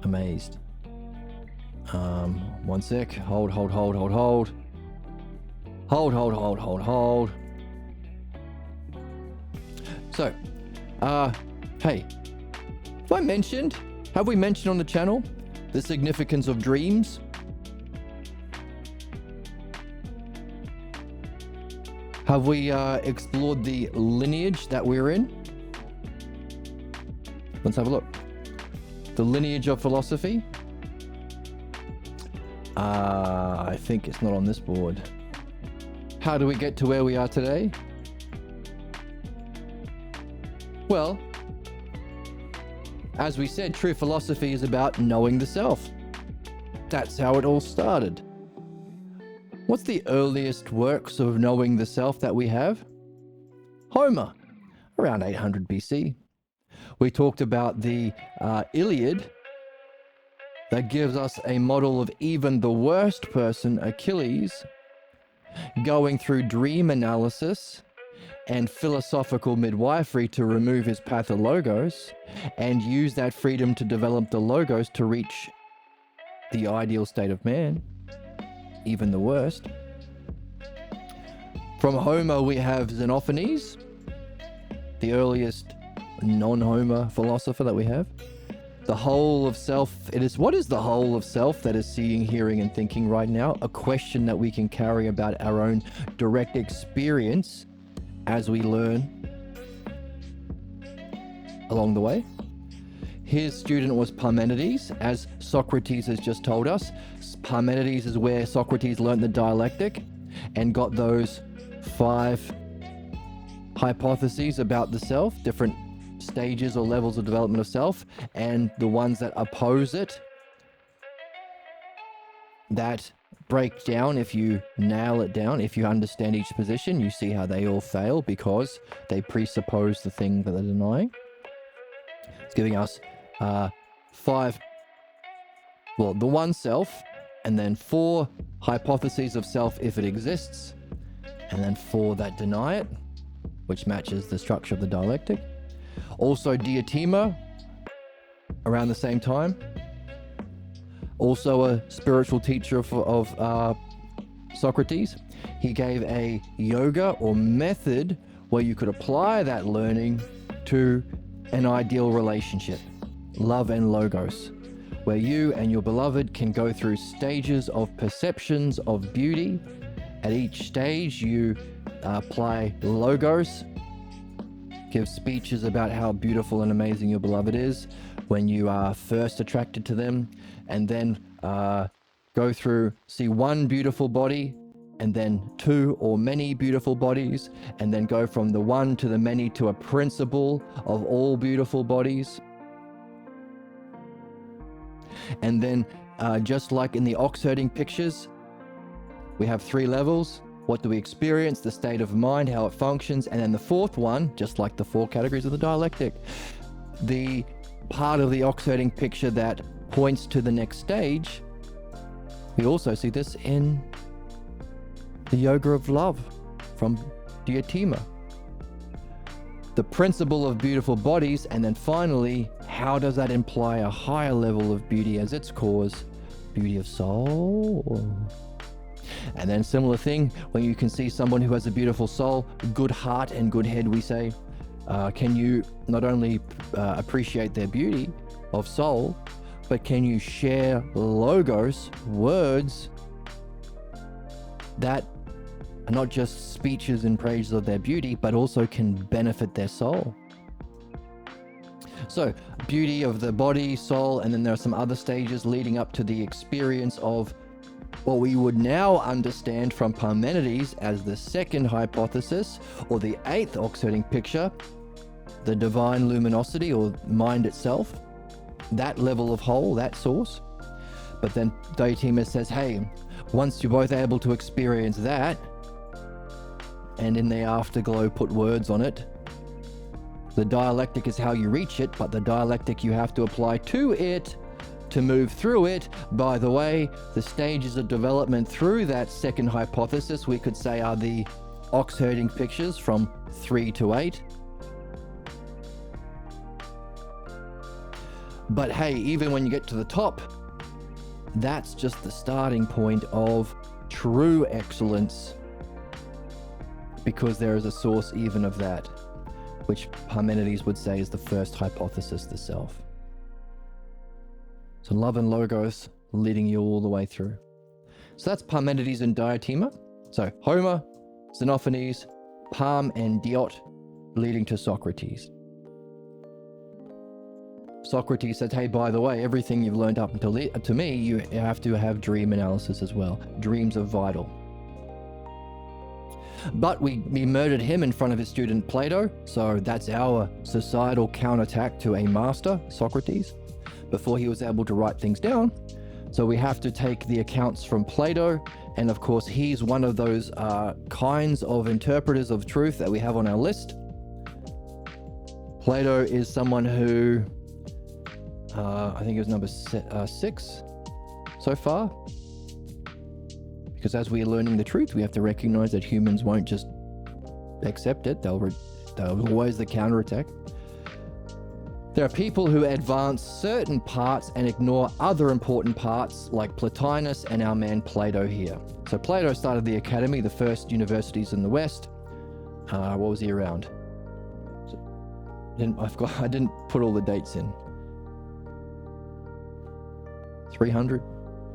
amazed. One sec. Hold. Hold. So, hey, have we mentioned on the channel the significance of dreams? Have we explored the lineage that we're in? Let's have a look. The lineage of philosophy. I think it's not on this board. How do we get to where we are today? Well, as we said, true philosophy is about knowing the self. That's how it all started. What's the earliest works of knowing the self that we have? Homer, around 800 BC. We talked about the Iliad that gives us a model of even the worst person, Achilles, going through dream analysis and philosophical midwifery to remove his pathologos and use that freedom to develop the logos to reach the ideal state of man, even the worst. From Homer, we have Xenophanes, the earliest non-Homer philosopher that we have. The whole of self, what is the whole of self that is seeing, hearing, and thinking right now? A question that we can carry about our own direct experience as we learn along the way. His student was Parmenides, as Socrates has just told us. Parmenides is where Socrates learned the dialectic and got those 5 hypotheses about the self, different stages or levels of development of self, and the ones that oppose it, that break down. If you nail it down, if you understand each position, you see how they all fail because they presuppose the thing that they're denying. It's giving us 5, well, the one self, and then 4 hypotheses of self if it exists, and then 4 that deny it, which matches the structure of the dialectic. Also Diotima, around the same time, also a spiritual teacher of Socrates. He gave a yoga or method where you could apply that learning to an ideal relationship, love and logos, where you and your beloved can go through stages of perceptions of beauty. At each stage, you apply logos, give speeches about how beautiful and amazing your beloved is when you are first attracted to them, and then go through, see one beautiful body, and then 2 or many beautiful bodies, and then go from the one to the many to a principle of all beautiful bodies. And then just like in the ox herding pictures, we have 3 levels. What do we experience? The state of mind, how it functions. And then the 4th one, just like the 4 categories of the dialectic, the part of the ox herding picture that points to the next stage. We also see this in the yoga of love from Diotima. The principle of beautiful bodies, and then finally, how does that imply a higher level of beauty as its cause? Beauty of soul. And then similar thing, when you can see someone who has a beautiful soul, good heart and good head, we say, can you not only appreciate their beauty of soul, but can you share logos, words, that are not just speeches and praises of their beauty, but also can benefit their soul? So, beauty of the body, soul, and then there are some other stages leading up to the experience of what we would now understand from Parmenides as the 2nd hypothesis, or the 8th ox herding picture, the divine luminosity or mind itself, that level of whole, that source. But then Diotima says, hey, once you're both able to experience that, and in the afterglow put words on it, the dialectic is how you reach it, but the dialectic you have to apply to it to move through it. By the way, the stages of development through that 2nd hypothesis, we could say, are the ox herding pictures from 3 to 8. But hey, even when you get to the top, that's just the starting point of true excellence, because there is a source even of that, which Parmenides would say is the 1st hypothesis, the self. So love and logos leading you all the way through. So that's Parmenides and Diotima. So Homer, Xenophanes, Parm, and Diot leading to Socrates. Socrates said, hey, by the way, everything you've learned up until to me, you have to have dream analysis as well. Dreams are vital. But we murdered him in front of his student Plato, so that's our societal counterattack to a master, Socrates, before he was able to write things down. So we have to take the accounts from Plato, and of course he's one of those kinds of interpreters of truth that we have on our list. Plato is someone who, I think it was number 6 so far. Because as we are learning the truth, we have to recognize that humans won't just accept it. They'll always the counterattack. There are people who advance certain parts and ignore other important parts, like Plotinus and our man Plato here. So Plato started the academy, the first universities in the West. What was he around? I didn't put all the dates in. 300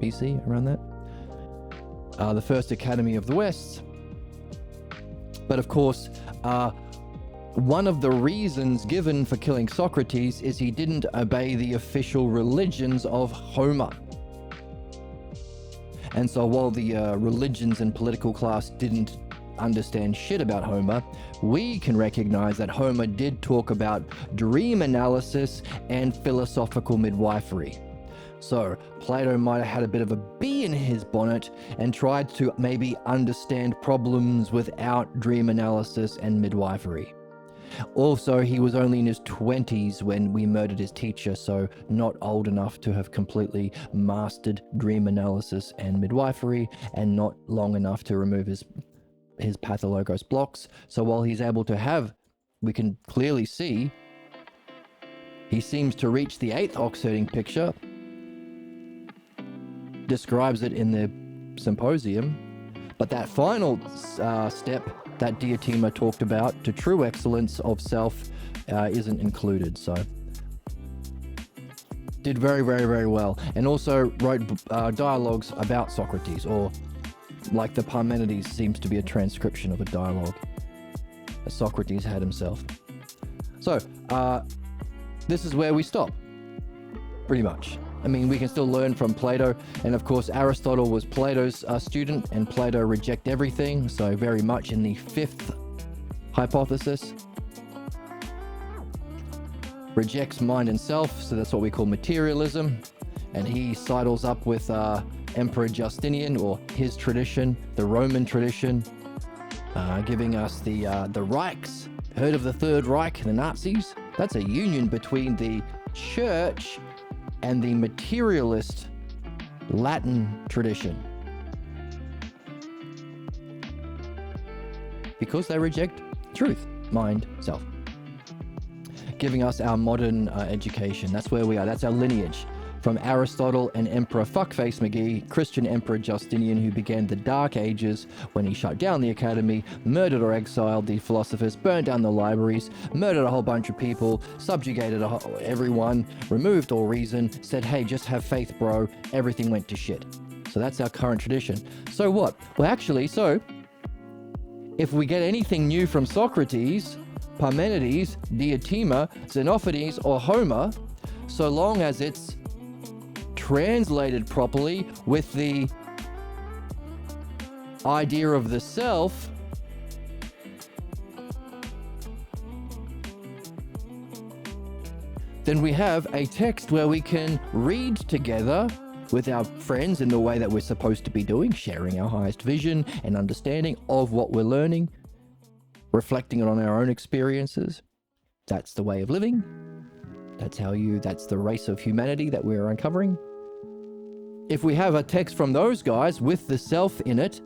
BC, around that. The first academy of the West. But of course, one of the reasons given for killing Socrates is he didn't obey the official religions of Homer. And so while the religions and political class didn't understand shit about Homer, we can recognize that Homer did talk about dream analysis and philosophical midwifery. So Plato might have had a bit of a bee in his bonnet and tried to maybe understand problems without dream analysis and midwifery. Also, he was only in his 20s when we murdered his teacher, so not old enough to have completely mastered dream analysis and midwifery, and not long enough to remove his pathologos blocks. So while he's able to have, we can clearly see, he seems to reach the 8th ox herding picture, describes it in the symposium, but that final step that Diotima talked about to true excellence of self isn't included. So did very, very, very well, and also wrote dialogues about Socrates, or like the Parmenides seems to be a transcription of a dialogue that Socrates had himself. So this is where we stop, pretty much. I mean, we can still learn from Plato, and of course Aristotle was Plato's student, and Plato reject everything, so very much in the 5th hypothesis. Rejects mind and self, so that's what we call materialism, and he sidles up with Emperor Justinian, or his tradition, the Roman tradition, giving us the Reichs. Heard of the Third Reich, the Nazis? That's a union between the church and the materialist Latin tradition, because they reject truth, mind, self, giving us our modern education. That's where we are. That's our lineage. From Aristotle and Emperor Fuckface McGee, Christian Emperor Justinian, who began the Dark Ages when he shut down the academy, murdered or exiled the philosophers, burned down the libraries, murdered a whole bunch of people, subjugated everyone, removed all reason, said, hey, just have faith, bro. Everything went to shit. So that's our current tradition. So what? Well, actually, so if we get anything new from Socrates, Parmenides, Diotima, Xenophanes, or Homer, so long as it's translated properly with the idea of the self, then we have a text where we can read together with our friends in the way that we're supposed to be doing, sharing our highest vision and understanding of what we're learning, reflecting it on our own experiences. That's the way of living. That's the race of humanity that we're uncovering. If we have a text from those guys with the self in it,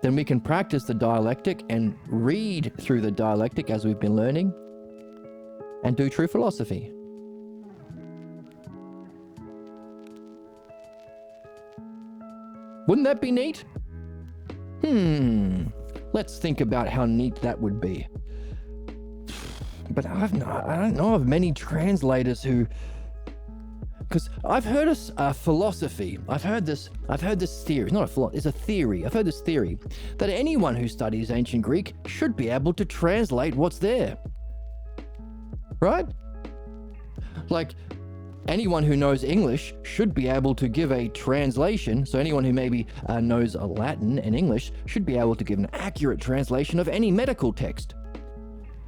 then we can practice the dialectic and read through the dialectic as we've been learning and do true philosophy. Wouldn't that be neat? Let's think about how neat that would be. But I don't know of many translators who, because I've heard a philosophy. I've heard this theory. It's not a philosophy. It's a theory. I've heard this theory that anyone who studies ancient Greek should be able to translate what's there. Right? Like, anyone who knows English should be able to give a translation. So anyone who maybe knows Latin and English should be able to give an accurate translation of any medical text,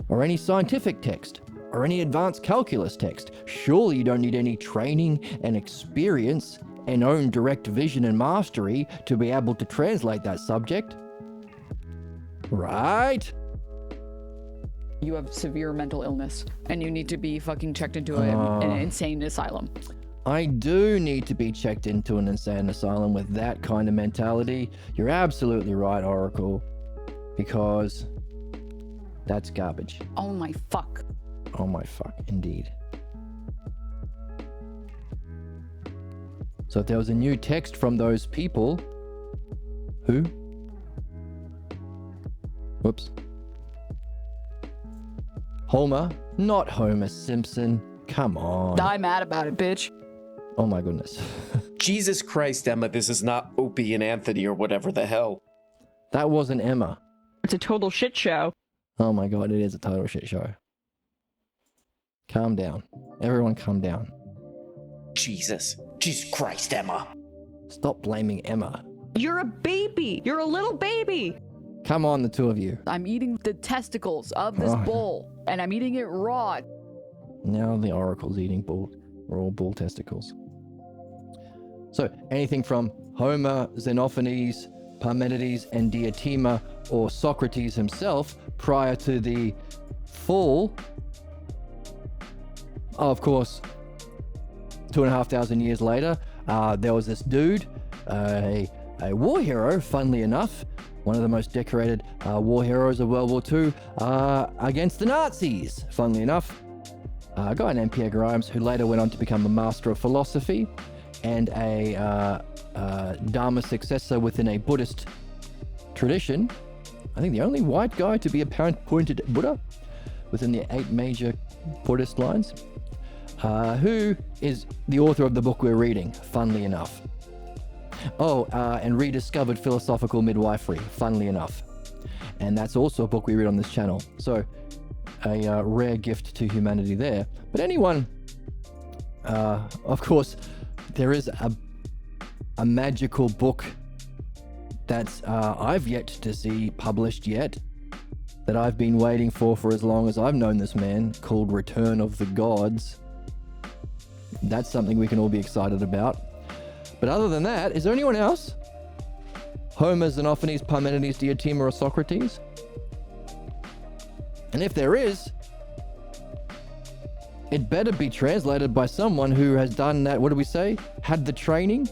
or any scientific text, or any advanced calculus text. Surely you don't need any training and experience and own direct vision and mastery to be able to translate that subject. Right? You have severe mental illness and you need to be fucking checked into an insane asylum. I do need to be checked into an insane asylum with that kind of mentality. You're absolutely right, Oracle, because that's garbage. Oh my fuck. Oh my fuck, indeed. So if there was a new text from those people, who? Whoops. Homer, not Homer Simpson. Come on. Die mad about it, bitch. Oh my goodness. Jesus Christ, Emma, this is not Opie and Anthony or whatever the hell. That wasn't Emma. It's a total shit show. Oh my god, it is a total shit show. Calm down. Everyone calm down. Jesus Christ, Emma. Stop blaming Emma. You're a baby. You're a little baby. Come on, the two of you. I'm eating the testicles of this bull, and I'm eating it raw. Now the Oracle's eating raw bull testicles. So, anything from Homer, Xenophanes, Parmenides, and Diotima, or Socrates himself, prior to the fall. Of course, 2,500 years later, there was this dude, a war hero, funnily enough, one of the most decorated war heroes of World War II, against the Nazis, funnily enough. A guy named Pierre Grimes, who later went on to become a master of philosophy and a Dharma successor within a Buddhist tradition. I think the only white guy to be appointed Buddha within the 8 major Buddhist lines. Who is the author of the book we're reading, funnily enough. And rediscovered philosophical midwifery, funnily enough. And that's also a book we read on this channel. So, a rare gift to humanity there. But anyone, of course, there is a magical book that's I've yet to see published yet, that I've been waiting for as long as I've known this man, called Return of the Gods. That's something we can all be excited about. But other than that, is there anyone else? Homer, Xenophanes, Parmenides, Diotima, or Socrates? And if there is, it better be translated by someone who has done that, what do we say? Had the training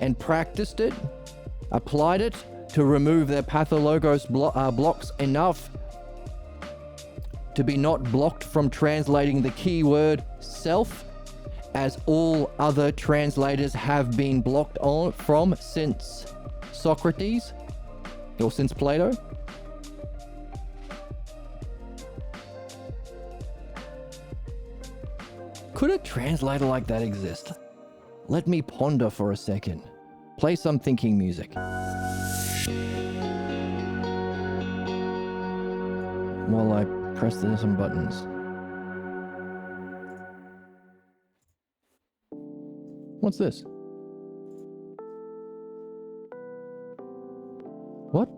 and practiced it, applied it to remove their pathologos blocks enough to be not blocked from translating the key word self, as all other translators have been blocked from since Socrates, or since Plato. Could a translator like that exist? Let me ponder for a second. Play some thinking music. While I press some buttons. What's this? What?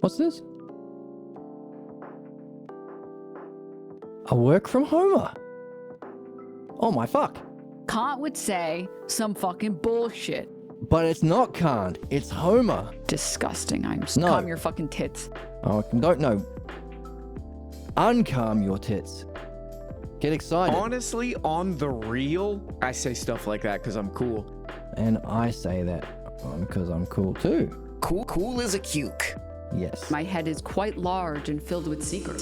What's this? A work from Homer. Oh my fuck. Kant would say some fucking bullshit. But it's not Kant, it's Homer. Disgusting. No. Calm your fucking tits. Oh, don't know. Uncalm your tits. Get excited. Honestly, on the real, I say stuff like that because I'm cool. And I say that because I'm cool too. Cool as a cuke. Yes. My head is quite large and filled with secrets.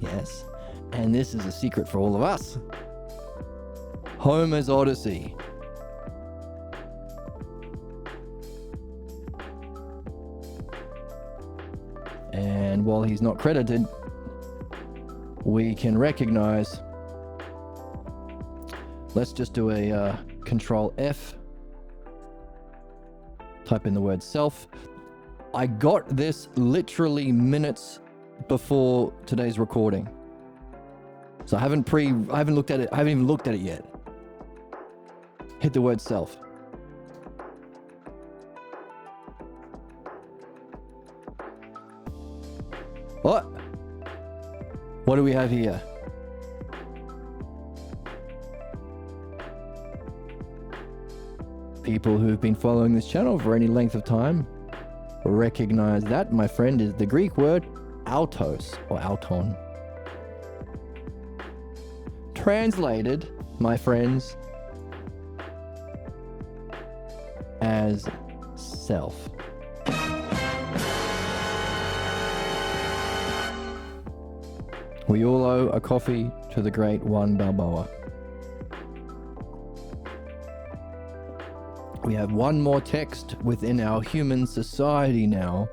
Yes. And this is a secret for all of us. Homer's Odyssey. And while he's not credited, we can recognize. Let's just do a Control F. Type in the word self. I got this literally minutes before today's recording. So I haven't looked at it. I haven't even looked at it yet. Hit the word self. What do we have here? People who've been following this channel for any length of time recognize that, my friend, is the Greek word autos or auton. Translated, my friends, as self. We all owe a coffee to the great Juan Balboa. We have one more text within our human society now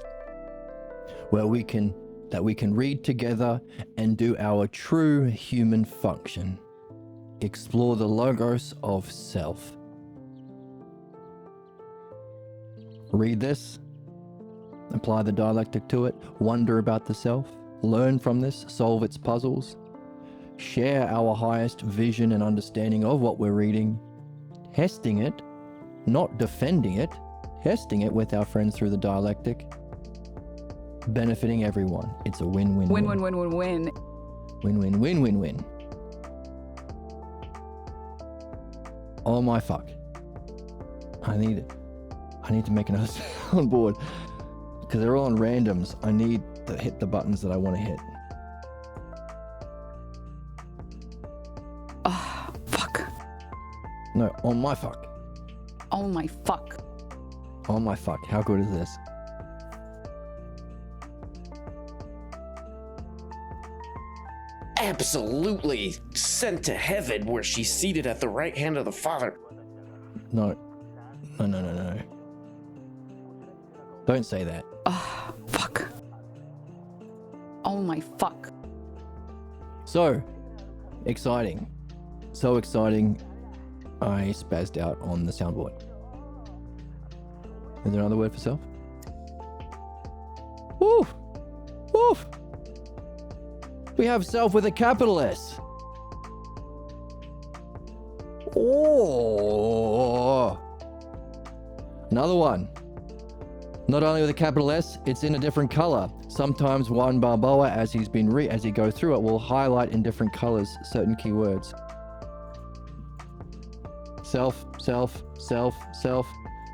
where we can read together and do our true human function. Explore the logos of self. Read this, apply the dialectic to it, wonder about the self, learn from this, solve its puzzles, share our highest vision and understanding of what we're reading, testing it, not defending it, testing it with our friends through the dialectic, benefiting everyone. It's a win-win-win. Win-win-win-win-win. Win-win-win-win-win. Oh my fuck. I need to make another soundboard because they're all on randoms. I need to hit the buttons that I want to hit. Oh, fuck. No, on my fuck. Oh my fuck. Oh my fuck. How good is this? Absolutely sent to heaven where she's seated at the right hand of the Father. No. Don't say that. Oh, fuck. Oh my fuck. So exciting. So exciting. I spazzed out on the soundboard. Is there another word for self? Woof! Woof! We have self with a capital S. Oh! Another one. Not only with a capital S, it's in a different color. Sometimes Juan Balboa, as he goes through it, will highlight in different colors certain keywords. Self, self, self, self,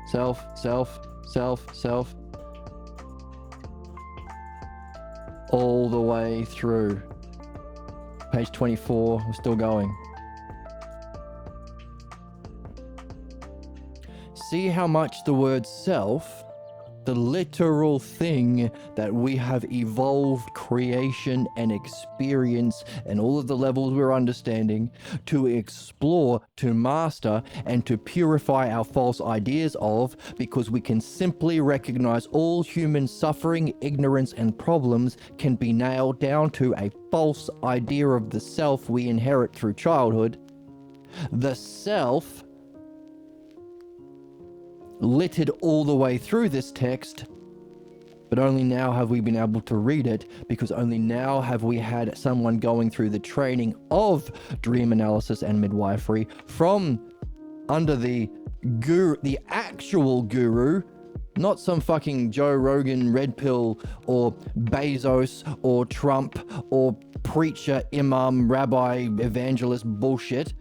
self, self, self, self. All the way through. Page 24, we're still going. See how much the word self, the literal thing that we have evolved creation and experience and all of the levels we're understanding to explore, to master, and to purify our false ideas of, because we can simply recognize all human suffering, ignorance, and problems can be nailed down to a false idea of the self we inherit through childhood. The self littered all the way through this text, but only now have we been able to read it, because only now have we had someone going through the training of dream analysis and midwifery from under the guru, the actual guru, not some fucking Joe Rogan red pill or Bezos or Trump or preacher, imam, rabbi, evangelist bullshit.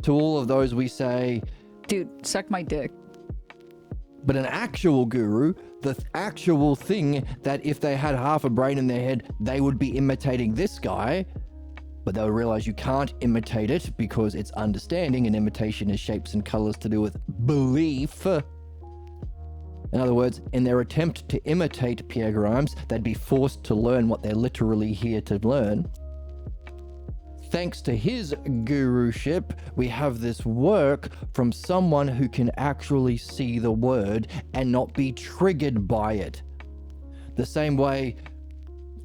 To all of those we say, Dude, suck my dick. but an actual guru, the actual thing that if they had half a brain in their head, they would be imitating this guy, but they'll realize you can't imitate it because it's understanding, and imitation is shapes and colors to do with belief. In other words, in their attempt to imitate Pierre Grimes, they'd be forced to learn what they're literally here to learn. Thanks to his guruship, we have this work from someone who can actually see the word and not be triggered by it. The same way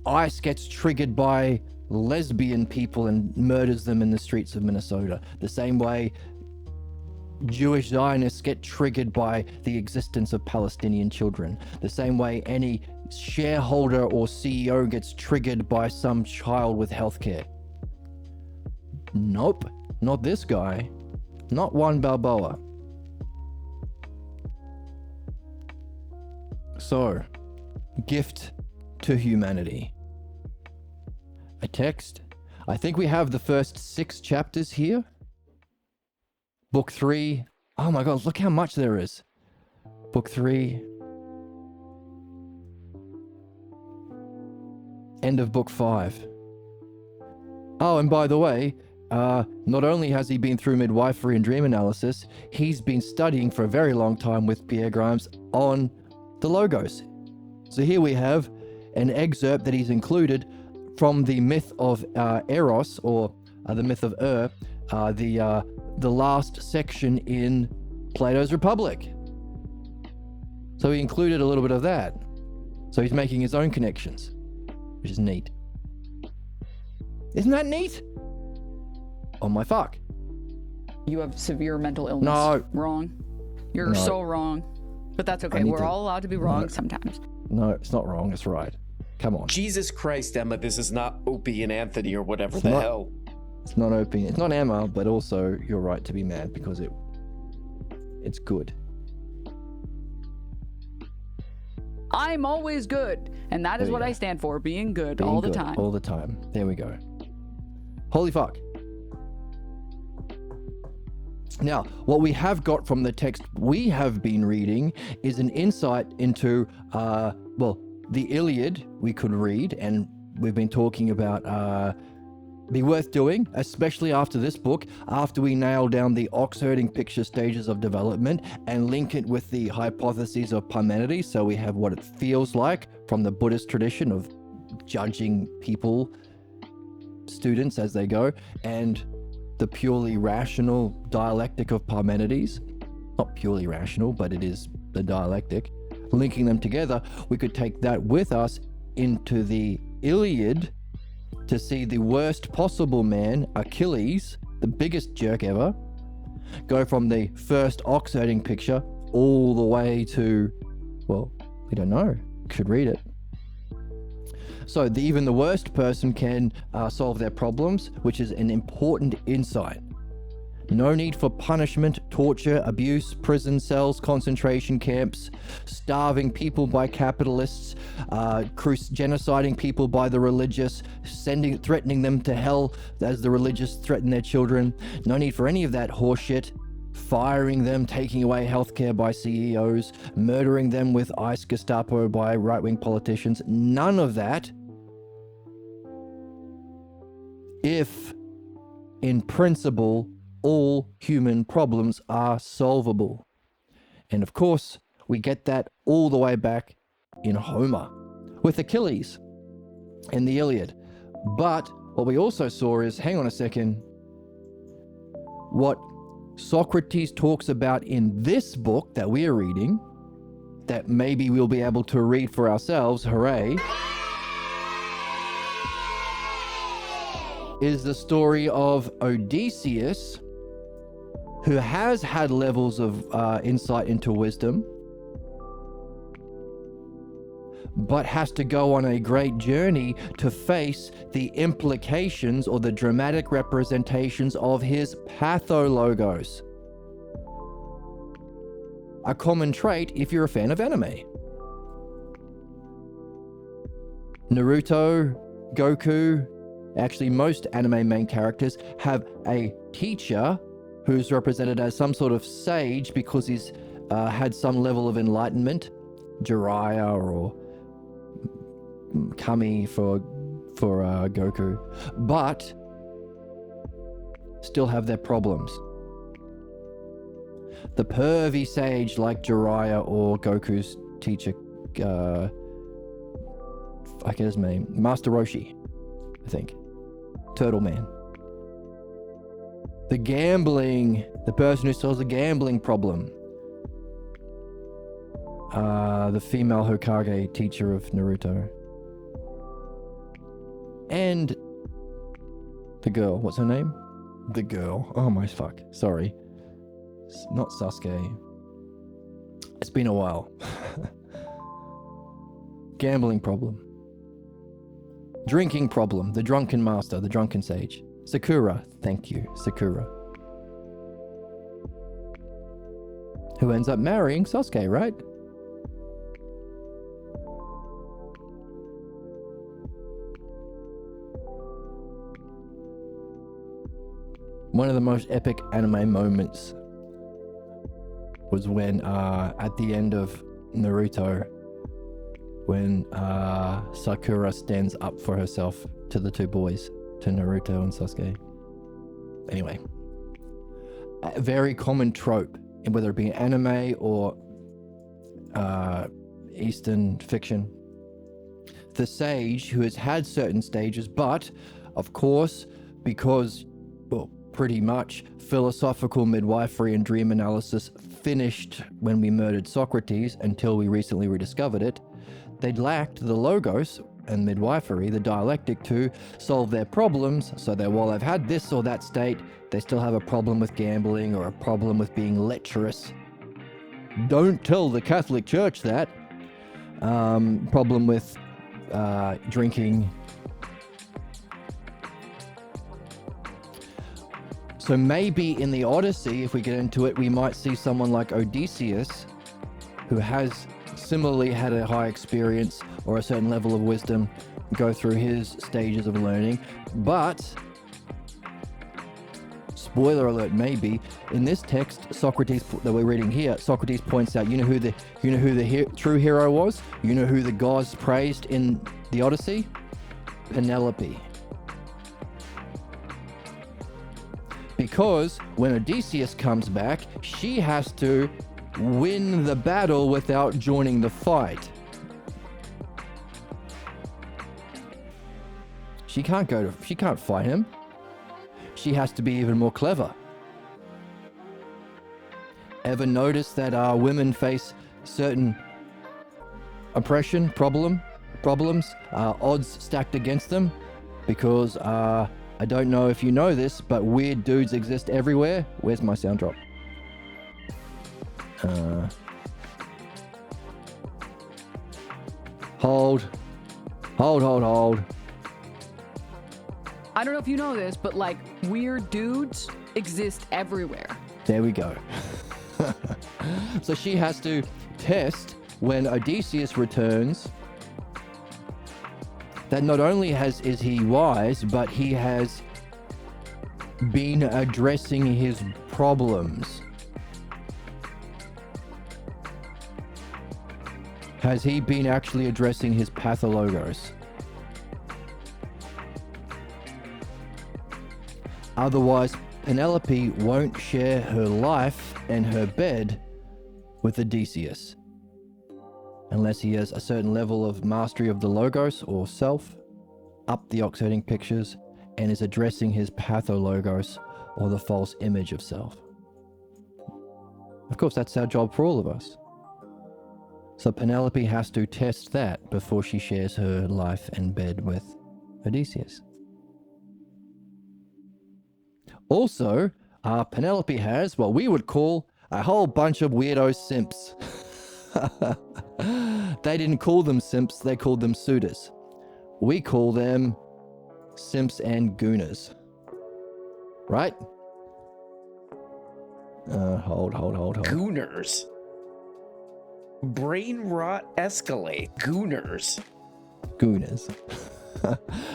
ICE gets triggered by lesbian people and murders them in the streets of Minnesota. The same way Jewish Zionists get triggered by the existence of Palestinian children. The same way any shareholder or CEO gets triggered by some child with healthcare. Nope, not this guy. Not Juan Balboa. So, gift to humanity. A text. I think we have the first 6 chapters here. Book 3. Oh my god, look how much there is. Book 3. End of book 5. Oh, and by the way, not only has he been through midwifery and dream analysis, he's been studying for a very long time with Pierre Grimes on the logos. So here we have an excerpt that he's included from the myth of Eros, or the myth of the last section in Plato's Republic. So he included a little bit of that. So he's making his own connections, which is neat. Isn't that neat? Oh my fuck. You have severe mental illness. No. Wrong. You're No. so wrong. But that's okay. need We're to- all allowed to be wrong No. sometimes. No, it's not wrong. It's right. Come on. Jesus Christ, Emma, this is not Opie and Anthony or whatever It's the not- hell. It's not open. It's not Emma, but also you're right to be mad because it's good. I'm always good. And that is There you what go. I stand for, being good Being all the good time. All the time. There we go. Holy fuck. Now, what we have got from the text we have been reading is an insight into, the Iliad we could read, and we've been talking about be worth doing, especially after this book, after we nail down the ox herding picture stages of development and link it with the hypotheses of Parmenides, so we have what it feels like from the Buddhist tradition of judging people, students as they go, and the purely rational dialectic of Parmenides. Not purely rational, but it is the dialectic. Linking them together, we could take that with us into the Iliad to see the worst possible man, Achilles, the biggest jerk ever, go from the first ox herding picture all the way to, well, we don't know. Could read it. So even the worst person can solve their problems, which is an important insight. No need for punishment, torture, abuse, prison cells, concentration camps, starving people by capitalists, genociding people by the religious, threatening them to hell as the religious threaten their children. No need for any of that horseshit. Firing them, taking away healthcare by CEOs, murdering them with ICE Gestapo by right-wing politicians. None of that. If, in principle, all human problems are solvable. And of course, we get that all the way back in Homer with Achilles in the Iliad. But what we also saw is, hang on a second, what Socrates talks about in this book that we're reading, that maybe we'll be able to read for ourselves, hooray, is the story of Odysseus, who has had levels of insight into wisdom, but has to go on a great journey to face the implications or the dramatic representations of his pathologos. A common trait if you're a fan of anime. Naruto, Goku, actually most anime main characters have a teacher who's represented as some sort of sage because he's had some level of enlightenment, Jiraiya or Kami for Goku, but still have their problems. The pervy sage like Jiraiya or Goku's teacher, I get his name, Master Roshi, I think, Turtle Man. The person who solves the gambling problem. The female Hokage teacher of Naruto. And the girl, what's her name? The girl. Oh my fuck. Sorry. Not Sasuke. It's been a while. Gambling problem. Drinking problem. The drunken master, the drunken sage. Sakura, thank you, Sakura. Who ends up marrying Sasuke, right? One of the most epic anime moments was when, at the end of Naruto, when Sakura stands up for herself to the two boys, to Naruto and Sasuke. Anyway, a very common trope, whether it be anime or Eastern fiction. The sage who has had certain stages, but of course, because, well, pretty much philosophical midwifery and dream analysis finished when we murdered Socrates until we recently rediscovered it, they lacked the logos and midwifery, the dialectic, to solve their problems, so that while they've had this or that state, they still have a problem with gambling or a problem with being lecherous. Don't tell the Catholic Church that. Problem with drinking. So maybe in the Odyssey, if we get into it, we might see someone like Odysseus, who has similarly had a high experience or a certain level of wisdom, go through his stages of learning. But, spoiler alert, maybe in this text, Socrates that we're reading here, Socrates points out, you know who the true hero was? You know who the gods praised in the Odyssey? Penelope. Because when Odysseus comes back, she has to win the battle without joining the fight. She can't fight him. She has to be even more clever. Ever notice that women face certain oppression, problems, odds stacked against them? Because I don't know if you know this, but weird dudes exist everywhere. Where's my sound drop? Hold. I don't know if you know this, but like weird dudes exist everywhere. There we go. So she has to test when Odysseus returns that not only is he wise, but he has been addressing his problems. Has he been actually addressing his pathologos? Otherwise, Penelope won't share her life and her bed with Odysseus, unless he has a certain level of mastery of the logos or self, up the oxherding pictures, and is addressing his pathologos or the false image of self. Of course, that's our job for all of us. So Penelope has to test that before she shares her life and bed with Odysseus. Also, Penelope has what we would call a whole bunch of weirdo simps. They didn't call them simps, they called them suitors. We call them simps and gooners. Right? Hold. Gooners. Brain rot escalate. Gooners. Gooners.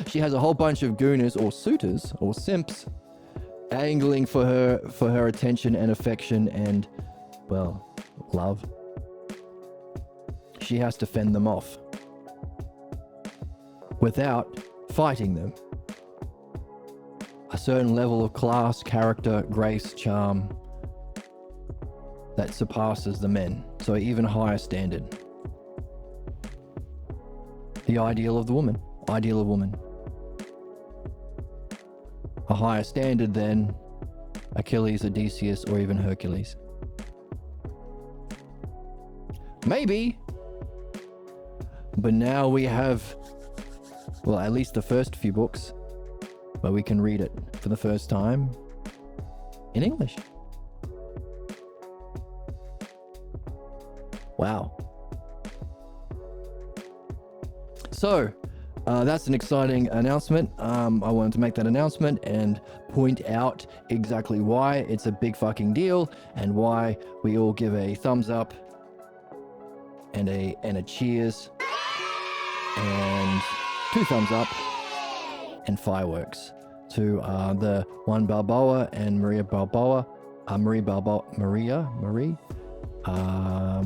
She has a whole bunch of gooners or suitors or simps angling for her attention and affection and, well, love. She has to fend them off without fighting them. A certain level of class, character, grace, charm that surpasses the men. So even higher standard. The ideal of woman. A higher standard than Achilles, Odysseus, or even Hercules. Maybe. But now we have, well, at least the first few books where we can read it for the first time in English. Wow. So, that's an exciting announcement. I wanted to make that announcement and point out exactly why it's a big fucking deal and why we all give a thumbs up and a cheers and 2 thumbs up and fireworks to the Juan Balboa and Maria Balboa, Maria, I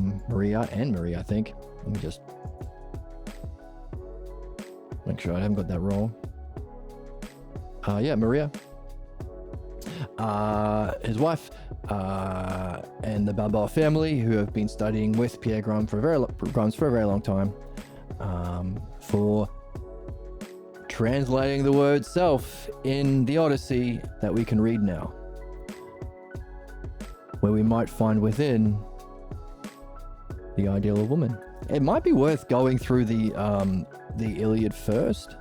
think. Let me just make sure I haven't got that wrong. Maria. His wife, and the Balboa family, who have been studying with Pierre Grimes for a very long time, for translating the word self in the Odyssey that we can read now, where we might find within the ideal of woman. It might be worth going through the Iliad first.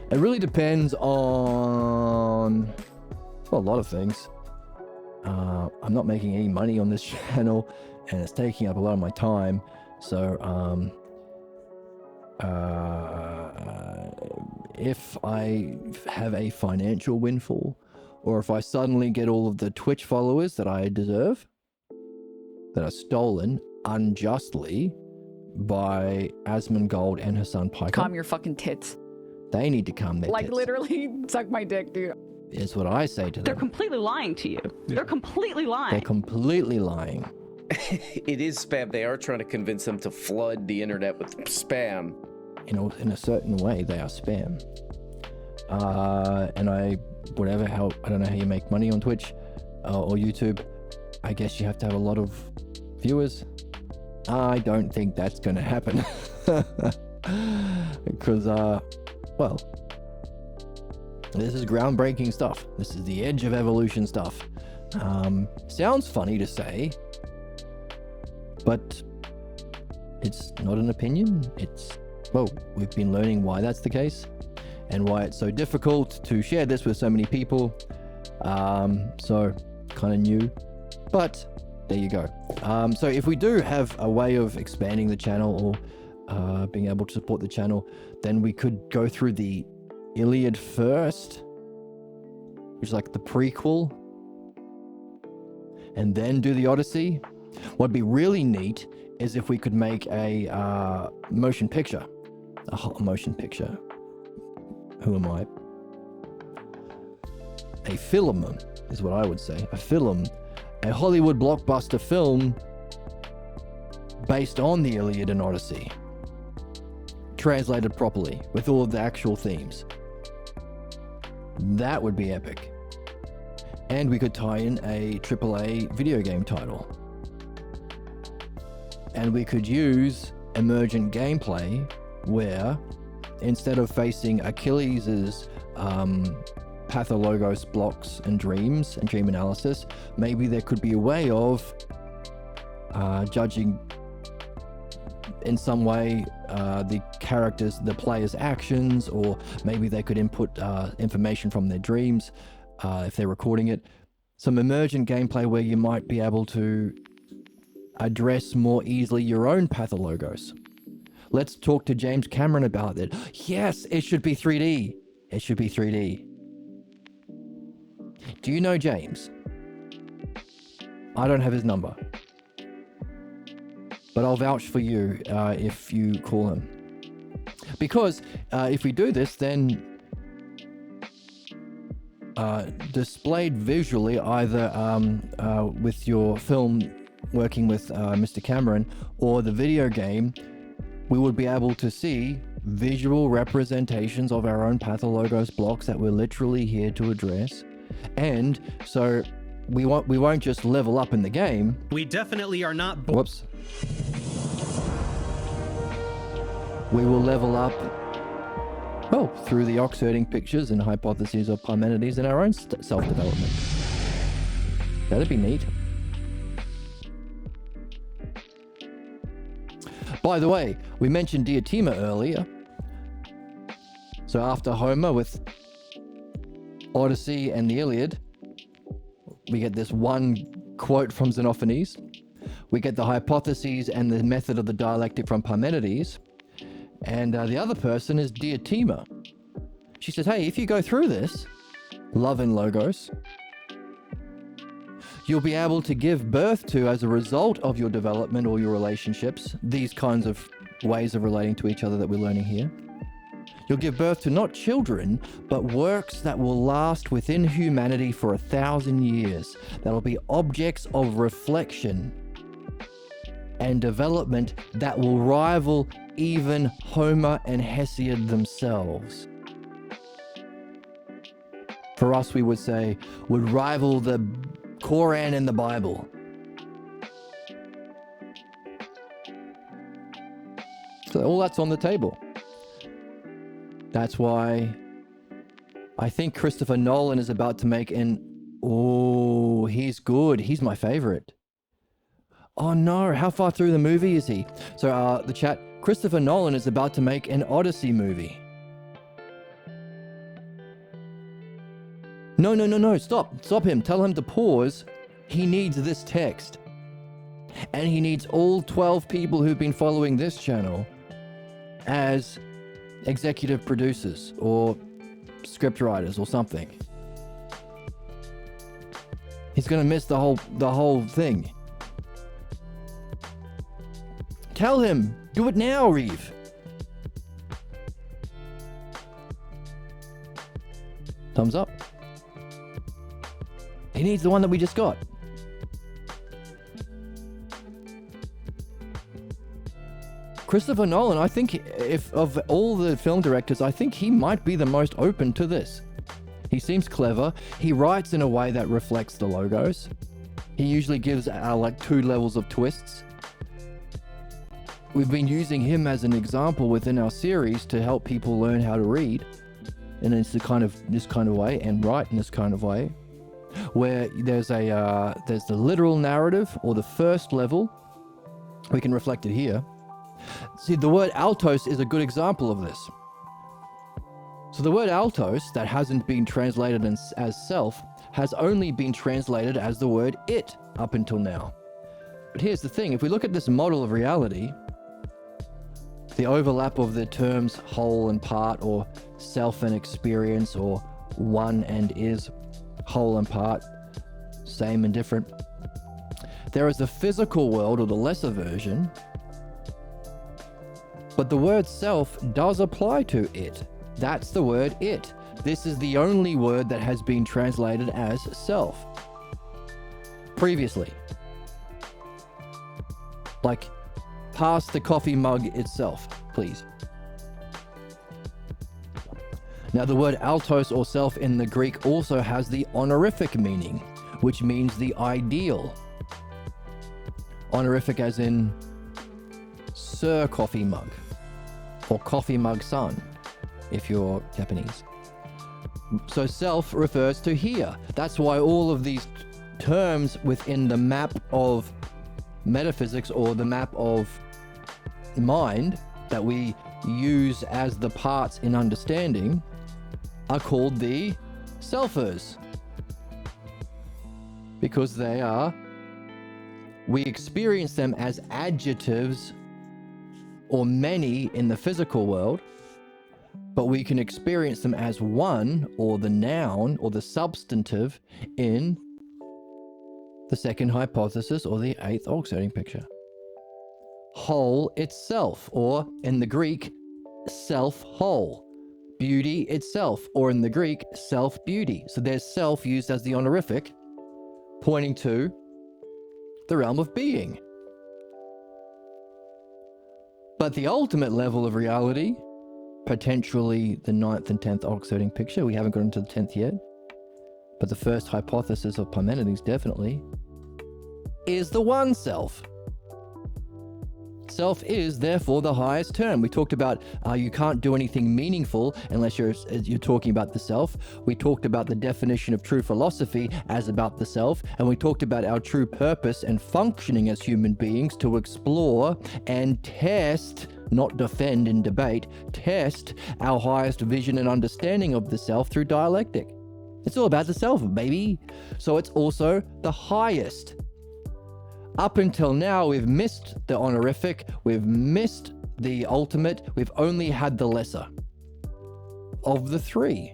It really depends on a lot of things. I'm not making any money on this channel, and it's taking up a lot of my time. So if I have a financial windfall, or if I suddenly get all of the Twitch followers that I deserve, that are stolen unjustly by Asmongold and her son Piker. Calm your fucking tits. They need to calm their Like, tits. literally, suck my dick, dude. Is what I say to They're them. completely lying to you. They're completely lying. They're completely lying. It is spam. They are trying to convince them to flood the internet with spam. In a certain way, they are spam. And I don't know how you make money on Twitch or YouTube. I guess you have to have a lot of viewers. I don't think that's going to happen. Because, this is groundbreaking stuff. This is the edge of evolution stuff. Sounds funny to say, but it's not an opinion. We've been learning why that's the case and why it's so difficult to share this with so many people. So kind of new, but there you go. So if we do have a way of expanding the channel or being able to support the channel, then we could go through the Iliad first, which is like the prequel, and then do the Odyssey. What'd be really neat is if we could make a motion picture. A motion picture. Who am I? A film is what I would say. A film. A Hollywood blockbuster film based on the Iliad and Odyssey. Translated properly with all of the actual themes. That would be epic. And we could tie in a AAA video game title. And we could use emergent gameplay where instead of facing Achilles' pathologos blocks and dreams and dream analysis, maybe there could be a way of judging in some way the player's actions, or maybe they could input information from their dreams if they're recording it. Some emergent gameplay where you might be able to address more easily your own pathologos. Let's talk to James Cameron about it. Yes, it should be 3D. It should be 3D. Do you know James? I don't have his number, but I'll vouch for you if you call him. Because if we do this, then displayed visually, either with your film working with Mr. Cameron or the video game, we would be able to see visual representations of our own pathologos blocks that we're literally here to address. And so we won't just level up in the game. We definitely are not. Whoops. We will level up, through the ox-herding pictures and hypotheses of Parmenides and our own self-development. That'd be neat. By the way, we mentioned Diotima earlier. So after Homer with Odyssey and the Iliad, we get this one quote from Xenophanes. We get the hypotheses and the method of the dialectic from Parmenides. And the other person is Diotima. She says, hey, if you go through this, love and logos, you'll be able to give birth to, as a result of your development or your relationships, these kinds of ways of relating to each other that we're learning here. You'll give birth to not children, but works that will last within humanity for 1,000 years. That'll be objects of reflection and development that will rival even Homer and Hesiod themselves. For us, we would say, would rival the Quran and the Bible. So all that's on the table. That's why I think Christopher Nolan is about to make he's good. He's my favorite. Oh no, how far through the movie is he? So the chat, Christopher Nolan is about to make an Odyssey movie. No, stop him. Tell him to pause. He needs this text. And he needs all 12 people who've been following this channel as executive producers or script writers or something. He's gonna miss the whole thing. Tell him, do it now, Reeve. Thumbs up. He needs the one that we just got. Christopher Nolan, I think, if of all the film directors, I think he might be the most open to this. He seems clever. He writes in a way that reflects the logos. He usually gives like 2 levels of twists. We've been using him as an example within our series to help people learn how to read in this kind of way and write in this kind of way, where there's the literal narrative or the first level. We can reflect it here. See, the word altos is a good example of this. So the word altos, that hasn't been translated as self, has only been translated as the word it up until now. But here's the thing, if we look at this model of reality, the overlap of the terms whole and part, or self and experience, or one and is, whole and part, same and different. There is the physical world, or the lesser version, but the word self does apply to it. That's the word it. This is the only word that has been translated as self previously. Like, pass the coffee mug itself, please. Now, the word altos or self in the Greek also has the honorific meaning, which means the ideal. Honorific as in Sir Coffee Mug, or Coffee Mug San, if you're Japanese. So self refers to here. That's why all of these terms within the map of metaphysics, or the map of mind that we use as the parts in understanding, are called the selfers, because we experience them as adjectives or many in the physical world, but we can experience them as one, or the noun or the substantive, in the second hypothesis or the 8th Oxiding picture. Whole itself, or in the Greek, self-whole. Beauty itself, or in the Greek, self-beauty. So there's self used as the honorific, pointing to the realm of being. But the ultimate level of reality, potentially the 9th and 10th Oxiding picture, we haven't got into the 10th yet, but the first hypothesis of Parmenides definitely, is the one self. Self is therefore the highest term. We talked about you can't do anything meaningful unless you're talking about the self. We talked about the definition of true philosophy as about the self, and we talked about our true purpose and functioning as human beings to explore and test, not defend and debate, test our highest vision and understanding of the self through dialectic. It's all about the self, baby. So it's also the highest. Up until now, we've missed the honorific, we've missed the ultimate, we've only had the lesser of the three.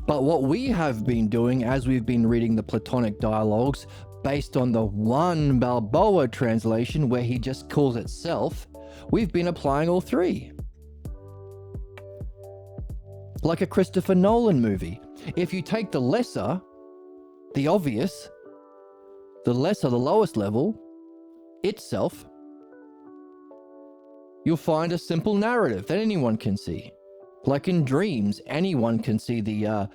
But what we have been doing as we've been reading the Platonic dialogues, based on the one Balboa translation where he just calls it self, we've been applying all three. Like a Christopher Nolan movie. If you take the lesser, the obvious, the lesser, the lowest level, itself, you'll find a simple narrative that anyone can see. Like in dreams, anyone can see the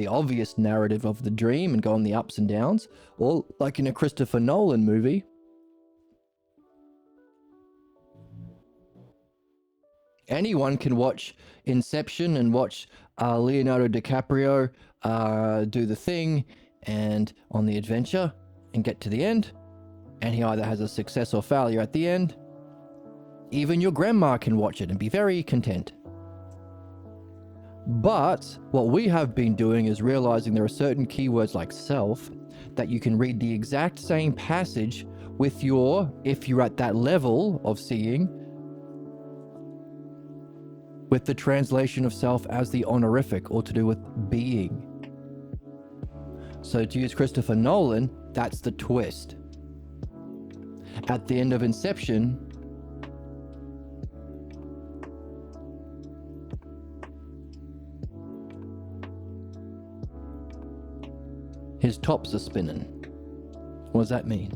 obvious narrative of the dream and go on the ups and downs. Or like in a Christopher Nolan movie, anyone can watch Inception and watch Leonardo DiCaprio do the thing and on the adventure and get to the end, and he either has a success or failure at the end. Even your grandma can watch it and be very content. But what we have been doing is realizing there are certain keywords like self that you can read the exact same passage with your, if you're at that level of seeing, with the translation of self as the honorific or to do with being. So to use Christopher Nolan, that's the twist. At the end of Inception, his tops are spinning. What does that mean?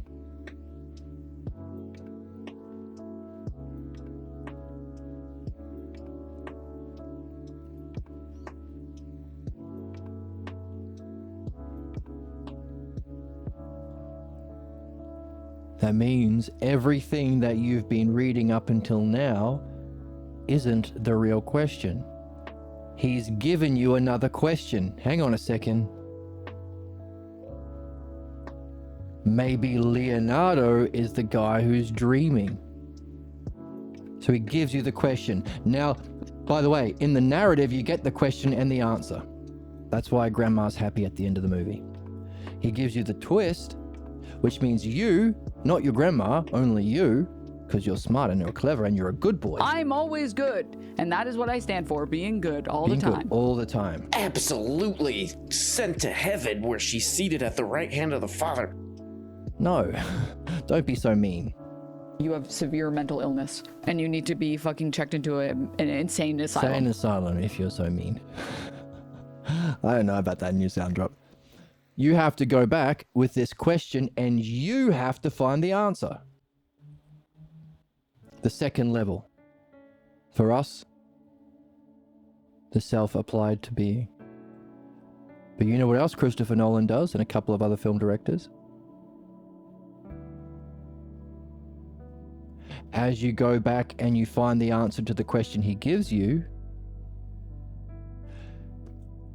That means everything that you've been reading up until now isn't the real question. He's given you another question. Hang on a second. Maybe Leonardo is the guy who's dreaming. So he gives you the question. Now, by the way, in the narrative, you get the question and the answer. That's why Grandma's happy at the end of the movie. He gives you the twist, which means you, not your grandma, only you, because you're smart and you're clever and you're a good boy. I'm always good, and that is what I stand for, being good all the time. Good all the time. Absolutely sent to heaven where she's seated at the right hand of the Father. No, don't be so mean. You have severe mental illness, and you need to be fucking checked into an insane asylum. Insane asylum if you're so mean. I don't know about that new sound drop. You have to go back with this question and you have to find the answer. The second level. For us, the self applied to being. But you know what else Christopher Nolan does and a couple of other film directors? As you go back and you find the answer to the question he gives you,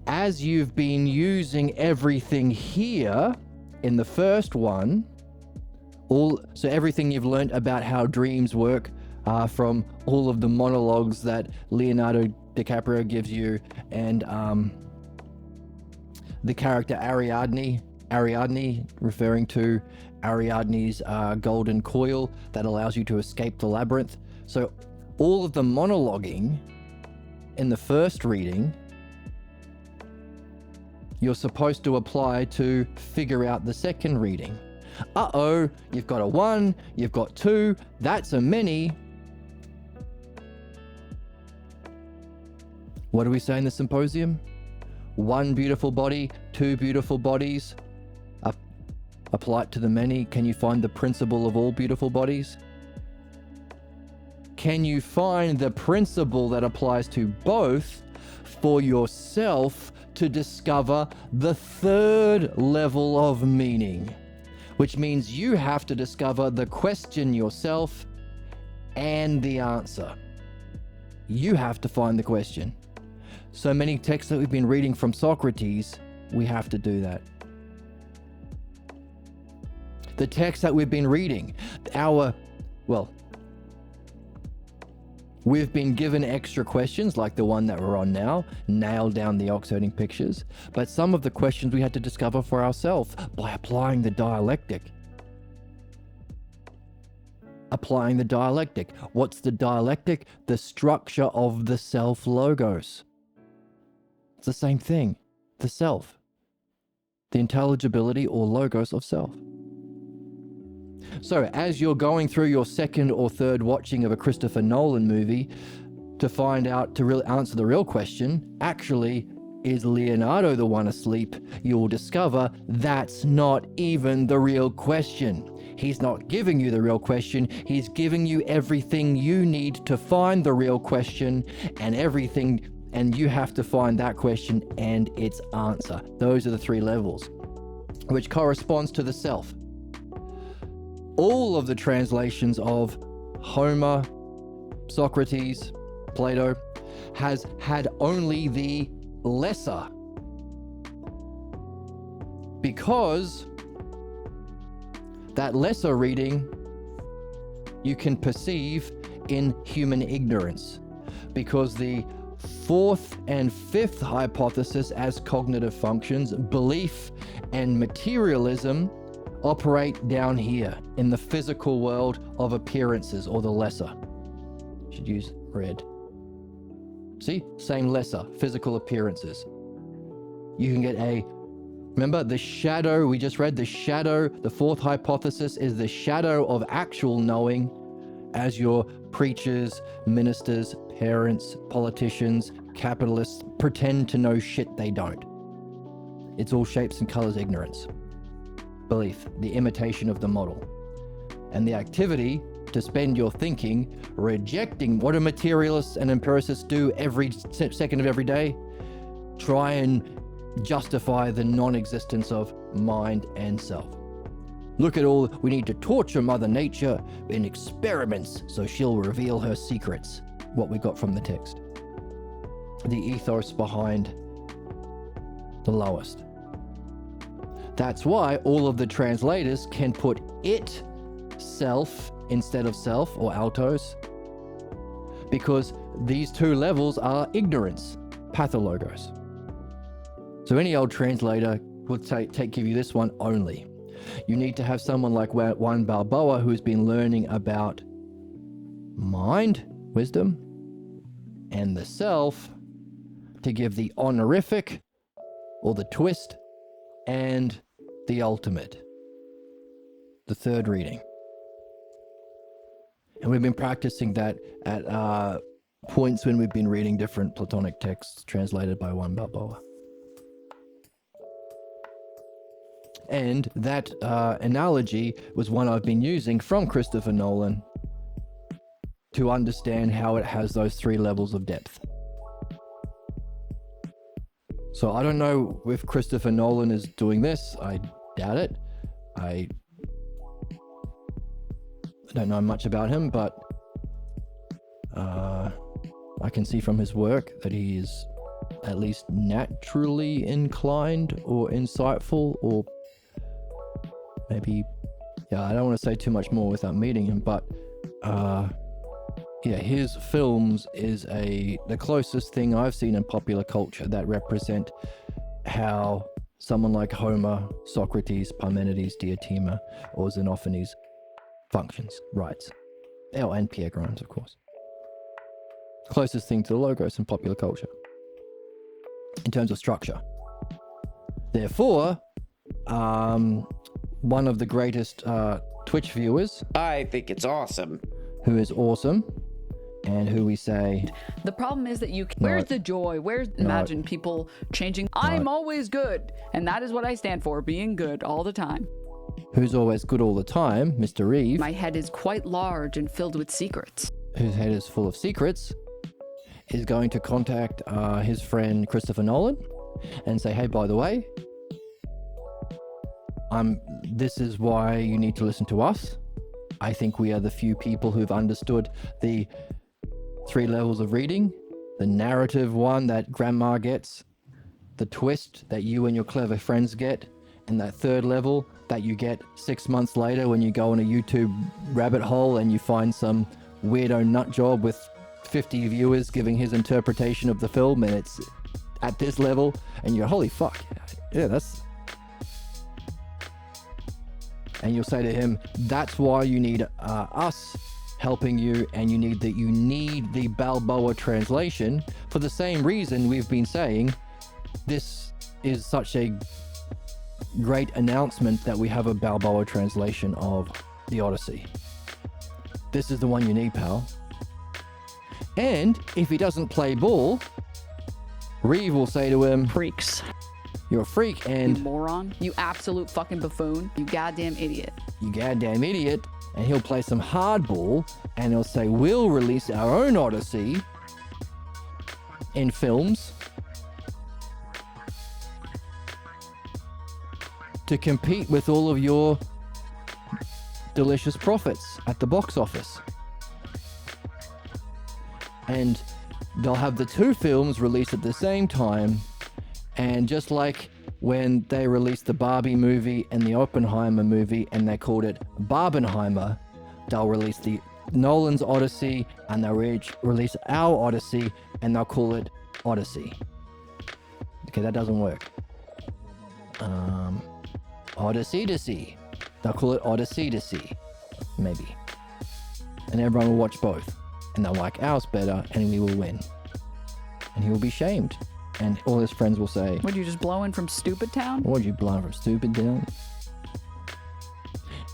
as you've been using everything here in the first one, so everything you've learned about how dreams work from all of the monologues that Leonardo DiCaprio gives you, and the character Ariadne referring to Ariadne's golden coil that allows you to escape the labyrinth. So all of the monologuing in the first reading, you're supposed to apply to figure out the second reading. Uh-oh, you've got a 1, you've got 2, that's a many. What do we say in the symposium? 1 beautiful body, 2 beautiful bodies. Apply it to the many. Can you find the principle of all beautiful bodies? Can you find the principle that applies to both for yourself to discover the third level of meaning? Which means you have to discover the question yourself and the answer. You have to find the question. So many texts that we've been reading from Socrates, we have to do that. The text that we've been reading, we've been given extra questions like the one that we're on now, nail down the oxherding pictures, but some of the questions we had to discover for ourselves by applying the dialectic. applying the dialectic. What's the dialectic? The structure of the self logos. It's the same thing. The self. The intelligibility or logos of self. So as you're going through your second or third watching of a Christopher Nolan movie to find out, to really answer the real question, actually, is Leonardo the one asleep? You'll discover that's not even the real question. He's not giving you the real question. He's giving you everything you need to find the real question, and you have to find that question and its answer. Those are the three levels, which corresponds to the self. All of the translations of Homer, Socrates, Plato has had only the lesser, because that lesser reading you can perceive in human ignorance, because the fourth and fifth hypothesis as cognitive functions, belief and materialism, operate down here in the physical world of appearances, or the lesser. Should use red. See, same lesser, physical appearances. You can get remember the shadow, we just read the shadow, the fourth hypothesis is the shadow of actual knowing, as your preachers, ministers, parents, politicians, capitalists pretend to know shit they don't. It's all shapes and colors ignorance. Belief, the imitation of the model. And the activity to spend your thinking rejecting what do materialists and empiricists do every second of every day? Try and justify the non-existence of mind and self. Look at all, we need to torture Mother Nature in experiments so she'll reveal her secrets. What we got from the text. The ethos behind the lowest. That's why all of the translators can put it, self, instead of self, or altos, because these two levels are ignorance, pathologos. So any old translator would give you this one only. You need to have someone like Juan Balboa, who's been learning about mind, wisdom, and the self, to give the honorific, or the twist, and the ultimate, the third reading. And we've been practicing that at points when we've been reading different Platonic texts translated by Juan Balboa. And that analogy was one I've been using from Christopher Nolan to understand how it has those three levels of depth. So I don't know if Christopher Nolan is doing this. I doubt it. I don't know much about him, but I can see from his work that he is at least naturally inclined or insightful, or maybe, I don't want to say too much more without meeting him, but his films is the closest thing I've seen in popular culture that represent how someone like Homer, Socrates, Parmenides, Diotima, or Xenophanes functions, writes. Oh, and Pierre Grimes, of course. Closest thing to the logos in popular culture in terms of structure. Therefore, one of the greatest Twitch viewers, I think it's awesome. who is awesome, and who we say, The problem is that where's the joy? Imagine people changing, I'm always good. And that is what I stand for, being good all the time. who's always good all the time, Mr. Eve, My head is quite large and filled with secrets. whose head is full of secrets, is going to contact his friend Christopher Nolan and say, hey, by the way, this is why you need to listen to us. I think we are the few people who've understood the three levels of reading, the narrative one that grandma gets, the twist that you and your clever friends get, and that third level that you get 6 months later when you go on a YouTube rabbit hole and you find some weirdo nut job with 50 viewers giving his interpretation of the film, and it's at this level, and you're holy fuck, yeah, that's. And you'll say to him, that's why you need us helping you, and you need the Balboa translation for the same reason we've been saying this is such a great announcement that we have a Balboa translation of the Odyssey. This is the one you need, pal. And if he doesn't play ball, Reeve will say to him, Freaks. you're a freak You and moron. You absolute fucking buffoon. You goddamn idiot. you goddamn idiot. And he'll play some hardball and he'll say, we'll release our own Odyssey in films to compete with all of your delicious profits at the box office. And they'll have the two films released at the same time. And just like when they released the Barbie movie and the Oppenheimer movie and they called it Barbenheimer, they'll release the Nolan's Odyssey and they'll release our Odyssey and they'll call it Odyssey. Okay, that doesn't work. Odyssey. They'll call it Odyssey, maybe. And everyone will watch both. And they'll like ours better and we will win. And he will be shamed. And all his friends will say, Would you just blow in from Stupid Town? "Would you blow from Stupid Town?"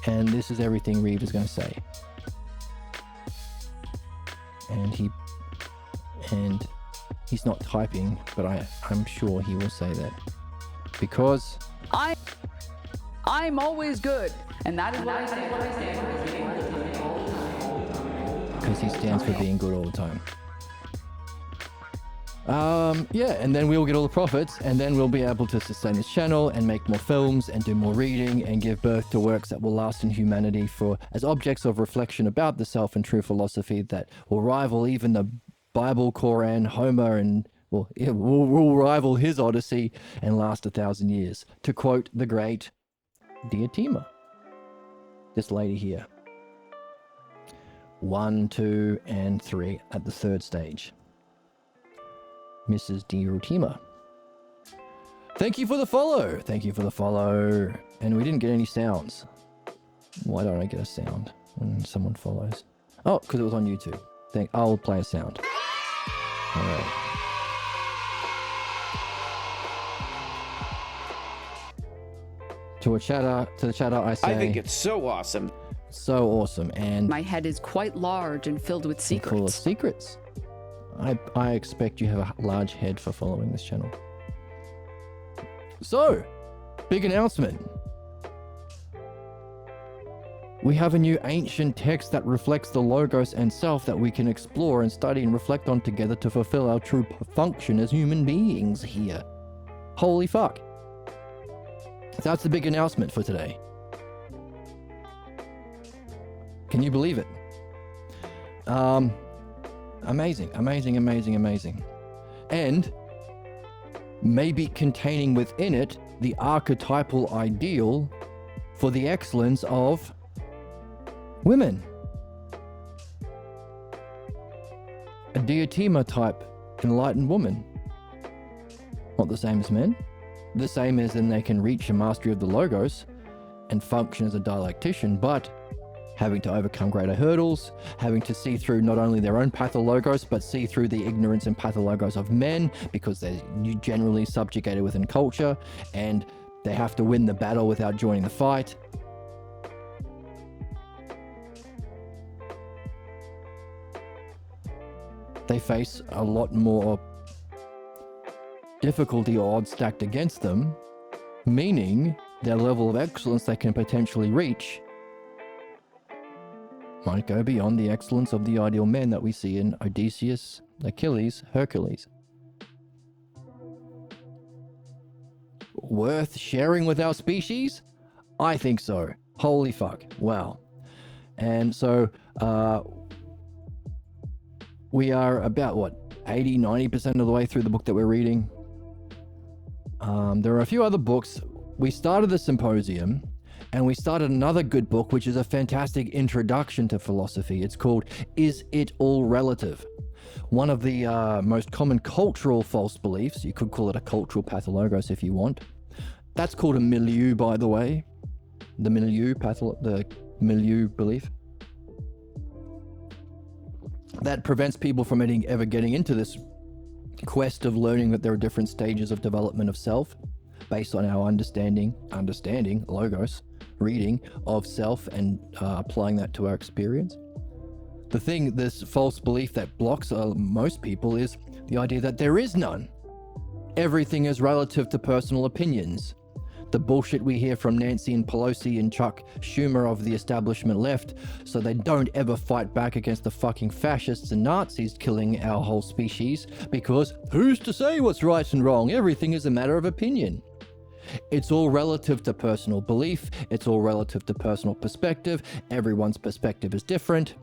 And this is everything Reeve is going to say. And he's not typing, but I'm sure he will say that. Because I'm always good. And that is what I say. Because he stands for being good all the time. Yeah, and then we'll get all the profits, and then we'll be able to sustain this channel and make more films and do more reading and give birth to works that will last in humanity as objects of reflection about the self and true philosophy that will rival even the Bible, Quran, Homer, and will rival his Odyssey and last 1,000 years. To quote the great Diotima, this lady here. 1, 2, and 3 at the third stage. Mrs. Diotima. Thank you for the follow. And we didn't get any sounds. Why don't I get a sound when someone follows? Oh, because it was on YouTube. I'll play a sound. All right. To the chatter, I say, I think it's so awesome. so awesome, and My head is quite large and filled with full of secrets. secrets. I expect you have a large head for following this channel. So, big announcement. We have a new ancient text that reflects the Logos and self that we can explore and study and reflect on together to fulfill our true function as human beings here. Holy fuck. That's the big announcement for today. Can you believe it? Amazing. And maybe containing within it the archetypal ideal for the excellence of women. A Diotima type enlightened woman. Not the same as men. The same as in they can reach a mastery of the Logos and function as a dialectician, but having to overcome greater hurdles, having to see through not only their own pathologos, but see through the ignorance and pathologos of men, because they're generally subjugated within culture, and they have to win the battle without joining the fight. They face a lot more difficulty or odds stacked against them, meaning their level of excellence they can potentially reach might go beyond the excellence of the ideal men that we see in Odysseus, Achilles, Hercules. Worth sharing with our species? I think so. Holy fuck. Wow. And so, we are about, 80, 90% of the way through the book that we're reading. There are a few other books. We started the symposium, and we started another good book, which is a fantastic introduction to philosophy. It's called Is It All Relative? One of the most common cultural false beliefs. You could call it a cultural pathologos if you want. That's called a milieu, by the way. the milieu belief, that prevents people from ever getting into this quest of learning that there are different stages of development of self based on our understanding, logos, reading of self, and applying that to our experience. The thing, this false belief that blocks most people is the idea that there is none. Everything is relative to personal opinions. The bullshit we hear from Nancy and Pelosi and Chuck Schumer of the establishment left, so they don't ever fight back against the fucking fascists and Nazis killing our whole species, because who's to say what's right and wrong? Everything is a matter of opinion. It's all relative to personal belief. It's all relative to personal perspective. Everyone's perspective is different.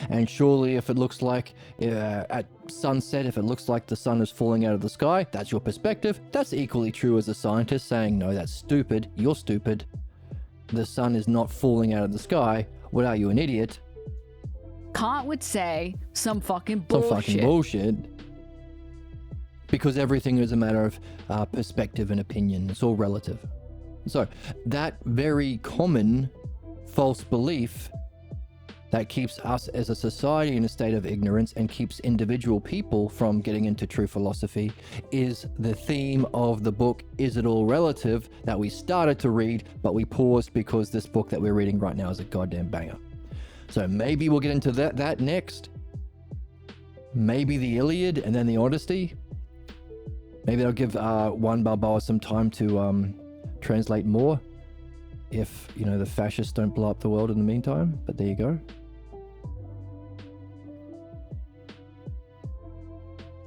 And surely if it looks like at sunset, if it looks like the sun is falling out of the sky, that's your perspective. That's equally true as a scientist saying, no, that's stupid. You're stupid. The sun is not falling out of the sky. What are you, an idiot? Kant would say some fucking bullshit. Some fucking bullshit. Because everything is a matter of perspective and opinion. It's all relative. So that very common false belief that keeps us as a society in a state of ignorance and keeps individual people from getting into true philosophy is the theme of the book, Is It All Relative, that we started to read, but we paused because this book that we're reading right now is a goddamn banger. So maybe we'll get into that next. Maybe the Iliad and then the Odyssey. Maybe I'll give Juan Balboa some time to translate more if, the fascists don't blow up the world in the meantime. But there you go.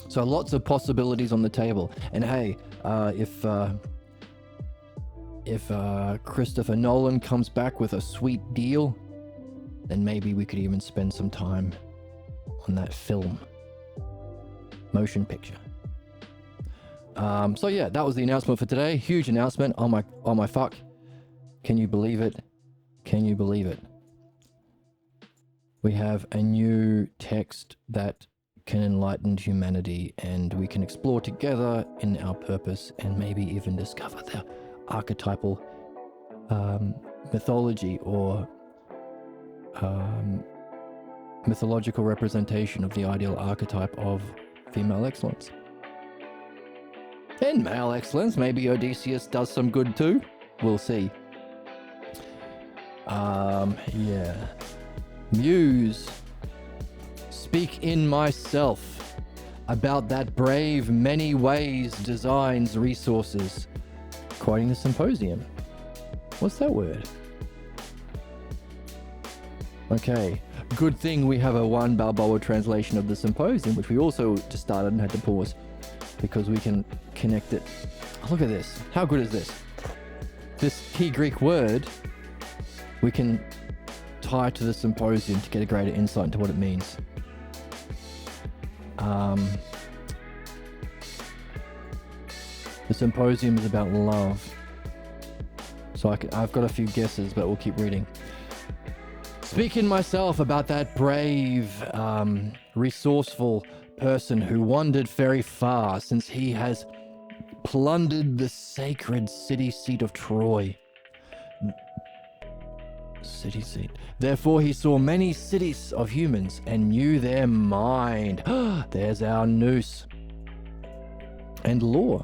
So lots of possibilities on the table. And hey, if Christopher Nolan comes back with a sweet deal, then maybe we could even spend some time on that film. Motion picture. So yeah, that was the announcement for today. Huge announcement. Oh my fuck. Can you believe it? Can you believe it? We have a new text that can enlighten humanity, and we can explore together in our purpose and maybe even discover the archetypal mythology or mythological representation of the ideal archetype of female excellence. And male excellence, maybe Odysseus does some good too. We'll see. Yeah. Muse. Speak in myself about that brave many ways designs resources. Quoting the symposium. What's that word? Okay. Good thing we have a Juan Balboa translation of the symposium, which we also just started and had to pause because we can connect it. Oh, look at this. How good is this? This key Greek word we can tie to the symposium to get a greater insight into what it means. The symposium is about love. So I've got a few guesses, but we'll keep reading. Speaking myself about that brave, resourceful person who wandered very far since he has plundered the sacred city seat of Troy. City seat. Therefore he saw many cities of humans and knew their mind. There's our nous. And law.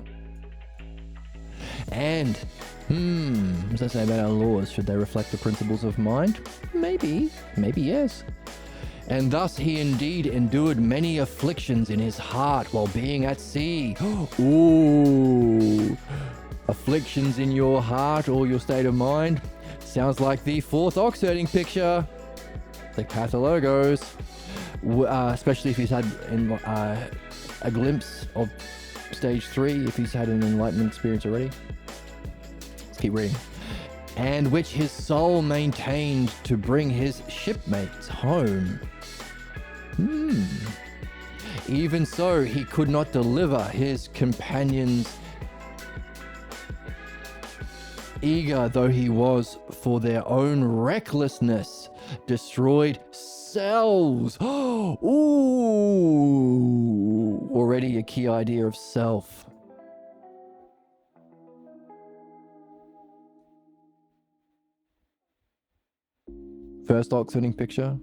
And, what does that say about our laws? Should they reflect the principles of mind? Maybe yes. And thus he indeed endured many afflictions in his heart while being at sea. Ooh. Afflictions in your heart or your state of mind. Sounds like the fourth Oxherding picture. The Cathalogos. Especially if he's had a glimpse of stage 3, if he's had an enlightenment experience already. Let's keep reading. And which his soul maintained to bring his shipmates home. Even so, he could not deliver his companions, eager though he was for their own recklessness, destroyed selves. Ooh, already a key idea of self. first ox herding picture?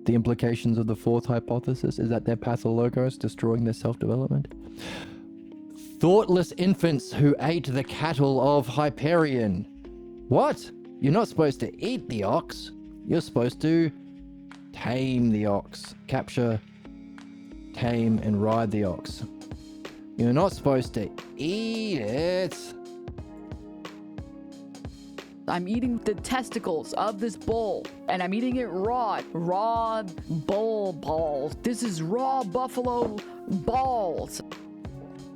The implications of the fourth hypothesis is that they're pathologos, destroying their self-development. Thoughtless infants who ate the cattle of Hyperion. What? You're not supposed to eat the ox. You're supposed to tame the ox. Capture, tame, and ride the ox. You're not supposed to eat it. I'm eating the testicles of this bull, and I'm eating it raw. Raw bull balls. This is raw buffalo balls.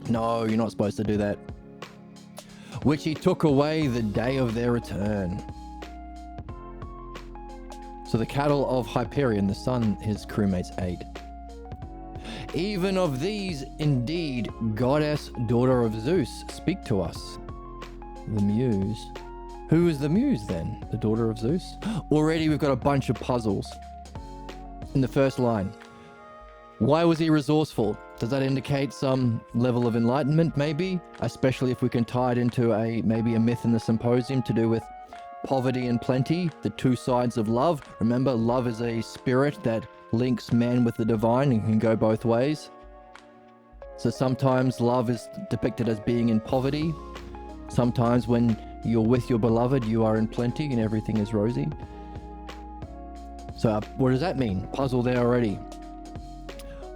No, you're not supposed to do that. Which he took away the day of their return. So the cattle of Hyperion, the son his crewmates ate. Even of these, indeed, goddess, daughter of Zeus, speak to us. The muse. Who is the muse then? The daughter of Zeus? Already we've got a bunch of puzzles. In the first line, why was he resourceful? Does that indicate some level of enlightenment, maybe? Especially if we can tie it into maybe a myth in the Symposium to do with poverty and plenty, the two sides of love. Remember, love is a spirit that links man with the divine and can go both ways. So sometimes love is depicted as being in poverty. Sometimes when you're with your beloved, you are in plenty and everything is rosy. So what does that mean? Puzzle there already.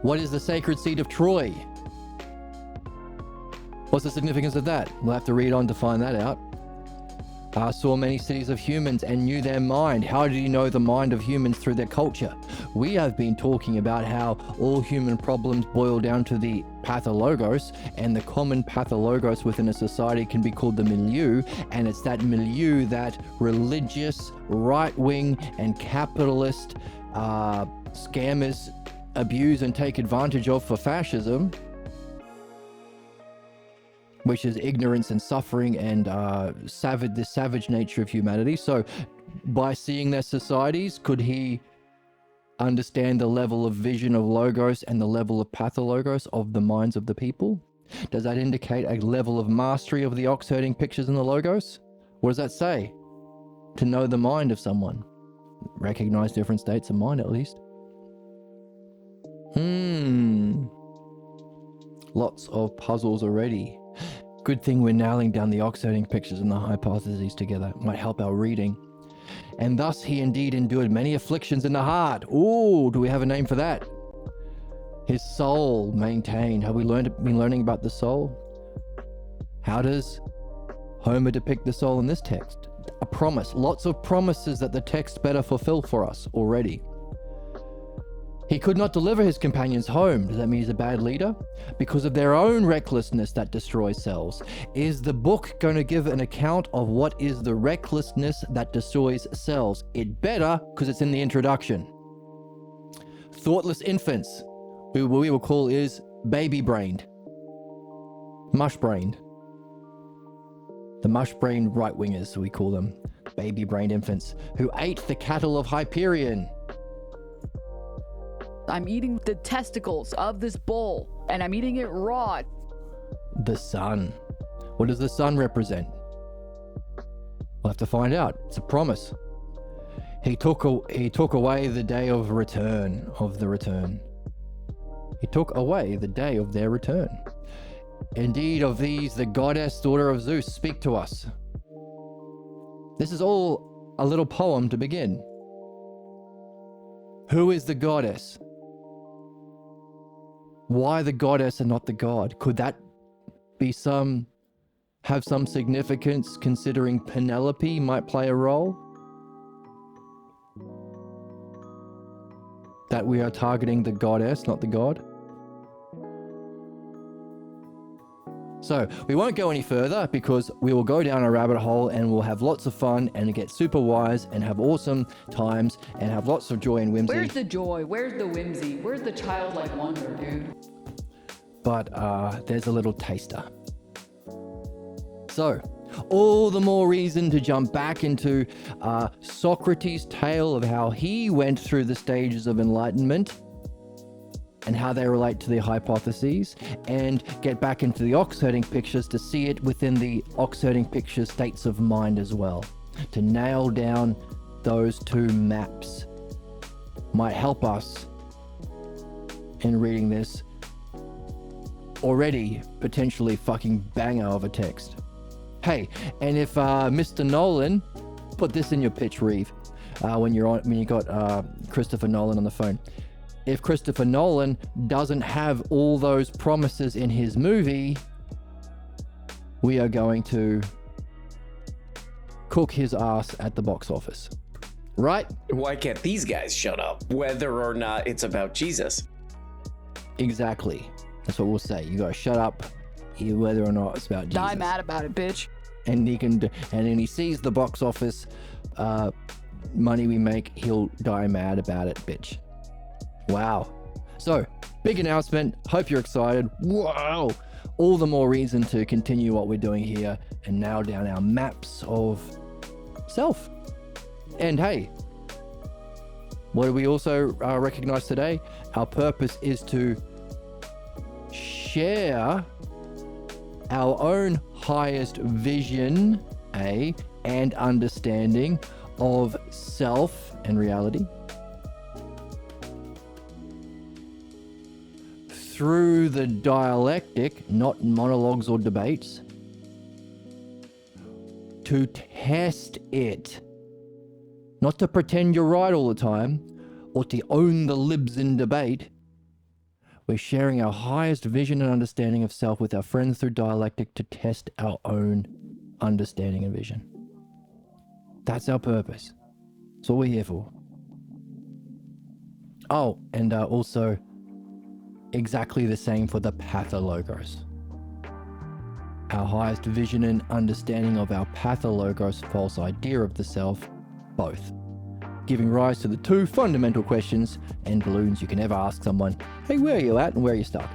What is the sacred seat of Troy? What's the significance of that? We'll have to read on to find that out. Saw many cities of humans and knew their mind. How did he know the mind of humans? Through their culture. We have been talking about how all human problems boil down to the pathologos, and the common pathologos within a society can be called the milieu, and it's that milieu that religious, right-wing, and capitalist scammers abuse and take advantage of for fascism, which is ignorance and suffering and the savage nature of humanity. So by seeing their societies, could he understand the level of vision of logos and the level of pathologos of the minds of the people? Does that indicate a level of mastery of the ox herding pictures in the logos? What does that say? To know the mind of someone. Recognize different states of mind, at least. Lots of puzzles already. Good thing we're nailing down the ox herding pictures and the hypotheses together. Might help our reading. And thus he indeed endured many afflictions in the heart. Ooh, do we have a name for that? His soul maintained. Have we been learning about the soul? How does Homer depict the soul in this text? A promise. Lots of promises that the text better fulfill for us already. He could not deliver his companions home. Does that mean he's a bad leader? Because of their own recklessness that destroys cells. Is the book going to give an account of what is the recklessness that destroys cells? It better, because it's in the introduction. Thoughtless infants, who we will call is baby-brained. Mush-brained. The mush-brained right-wingers, we call them. Baby-brained infants, who ate the cattle of Hyperion. I'm eating the testicles of this bull, and I'm eating it raw. The sun. What does the sun represent? We'll have to find out. It's a promise. He took away the day of the return. He took away the day of their return. Indeed, of these, the goddess, daughter of Zeus, speak to us. This is all a little poem to begin. Who is the goddess? Why the goddess and not the god? Could that be have some significance considering Penelope might play a role? That we are targeting the goddess, not the god? So we won't go any further because we will go down a rabbit hole and we'll have lots of fun and get super wise and have awesome times and have lots of joy and whimsy. Where's the joy? Where's the whimsy? Where's the childlike wonder, dude? But there's a little taster. So, all the more reason to jump back into Socrates' tale of how he went through the stages of enlightenment and how they relate to the hypotheses, and get back into the ox herding pictures to see it within the ox herding pictures states of mind as well, to nail down those two maps might help us in reading this already potentially fucking banger of a text. Hey, and if Mr. Nolan, put this in your pitch, Reeve, when you got Christopher Nolan on the phone. If Christopher Nolan doesn't have all those promises in his movie, we are going to cook his ass at the box office. Right? Why can't these guys shut up, whether or not it's about Jesus? Exactly. That's what we'll say. You gotta shut up, whether or not it's about Jesus. Die mad about it, bitch. And then he sees the box office money we make, he'll die mad about it, bitch. Wow. So, big announcement. Hope you're excited. Wow. All the more reason to continue what we're doing here and nail down our maps of self. And hey, what do we also recognize today? Our purpose is to share our own highest vision, and understanding of self and reality through the dialectic, not monologues or debates, to test it, not to pretend you're right all the time or to own the libs in debate. We're sharing our highest vision and understanding of self with our friends through dialectic to test our own understanding and vision. That's our purpose. That's what we're here for. Oh, and also exactly the same for the pathologos. Our highest vision and understanding of our pathologos false idea of the self, both. Giving rise to the two fundamental questions and balloons you can ever ask someone. Hey, where are you at and where are you stuck?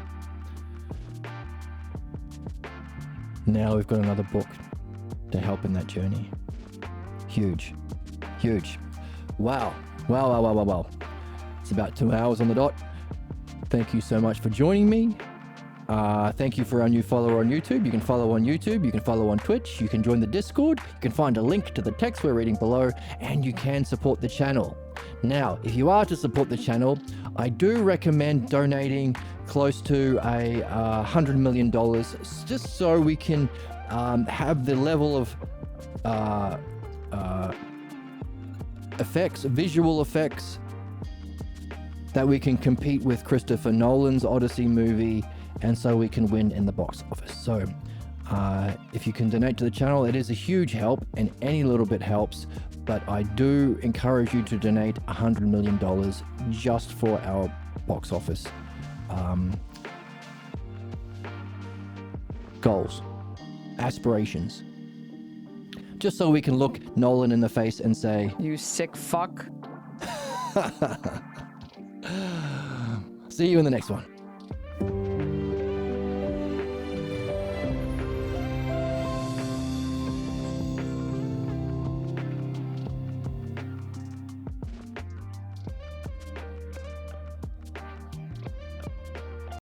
Now we've got another book to help in that journey. Huge. Huge. Wow. Wow. It's about 2 hours on the dot. Thank you so much for joining me. Thank you for our new follower on YouTube. You can follow on YouTube, you can follow on Twitch, you can join the Discord, you can find a link to the text we're reading below, and you can support the channel. Now, if you are to support the channel, I do recommend donating close to $100 million, just so we can have the level of effects, visual effects, that we can compete with Christopher Nolan's Odyssey movie, and so we can win in the box office. So if you can donate to the channel, it is a huge help, and any little bit helps, but I do encourage you to donate $100 million just for our box office goals, aspirations, just so we can look Nolan in the face and say, You sick fuck. see you in the next one.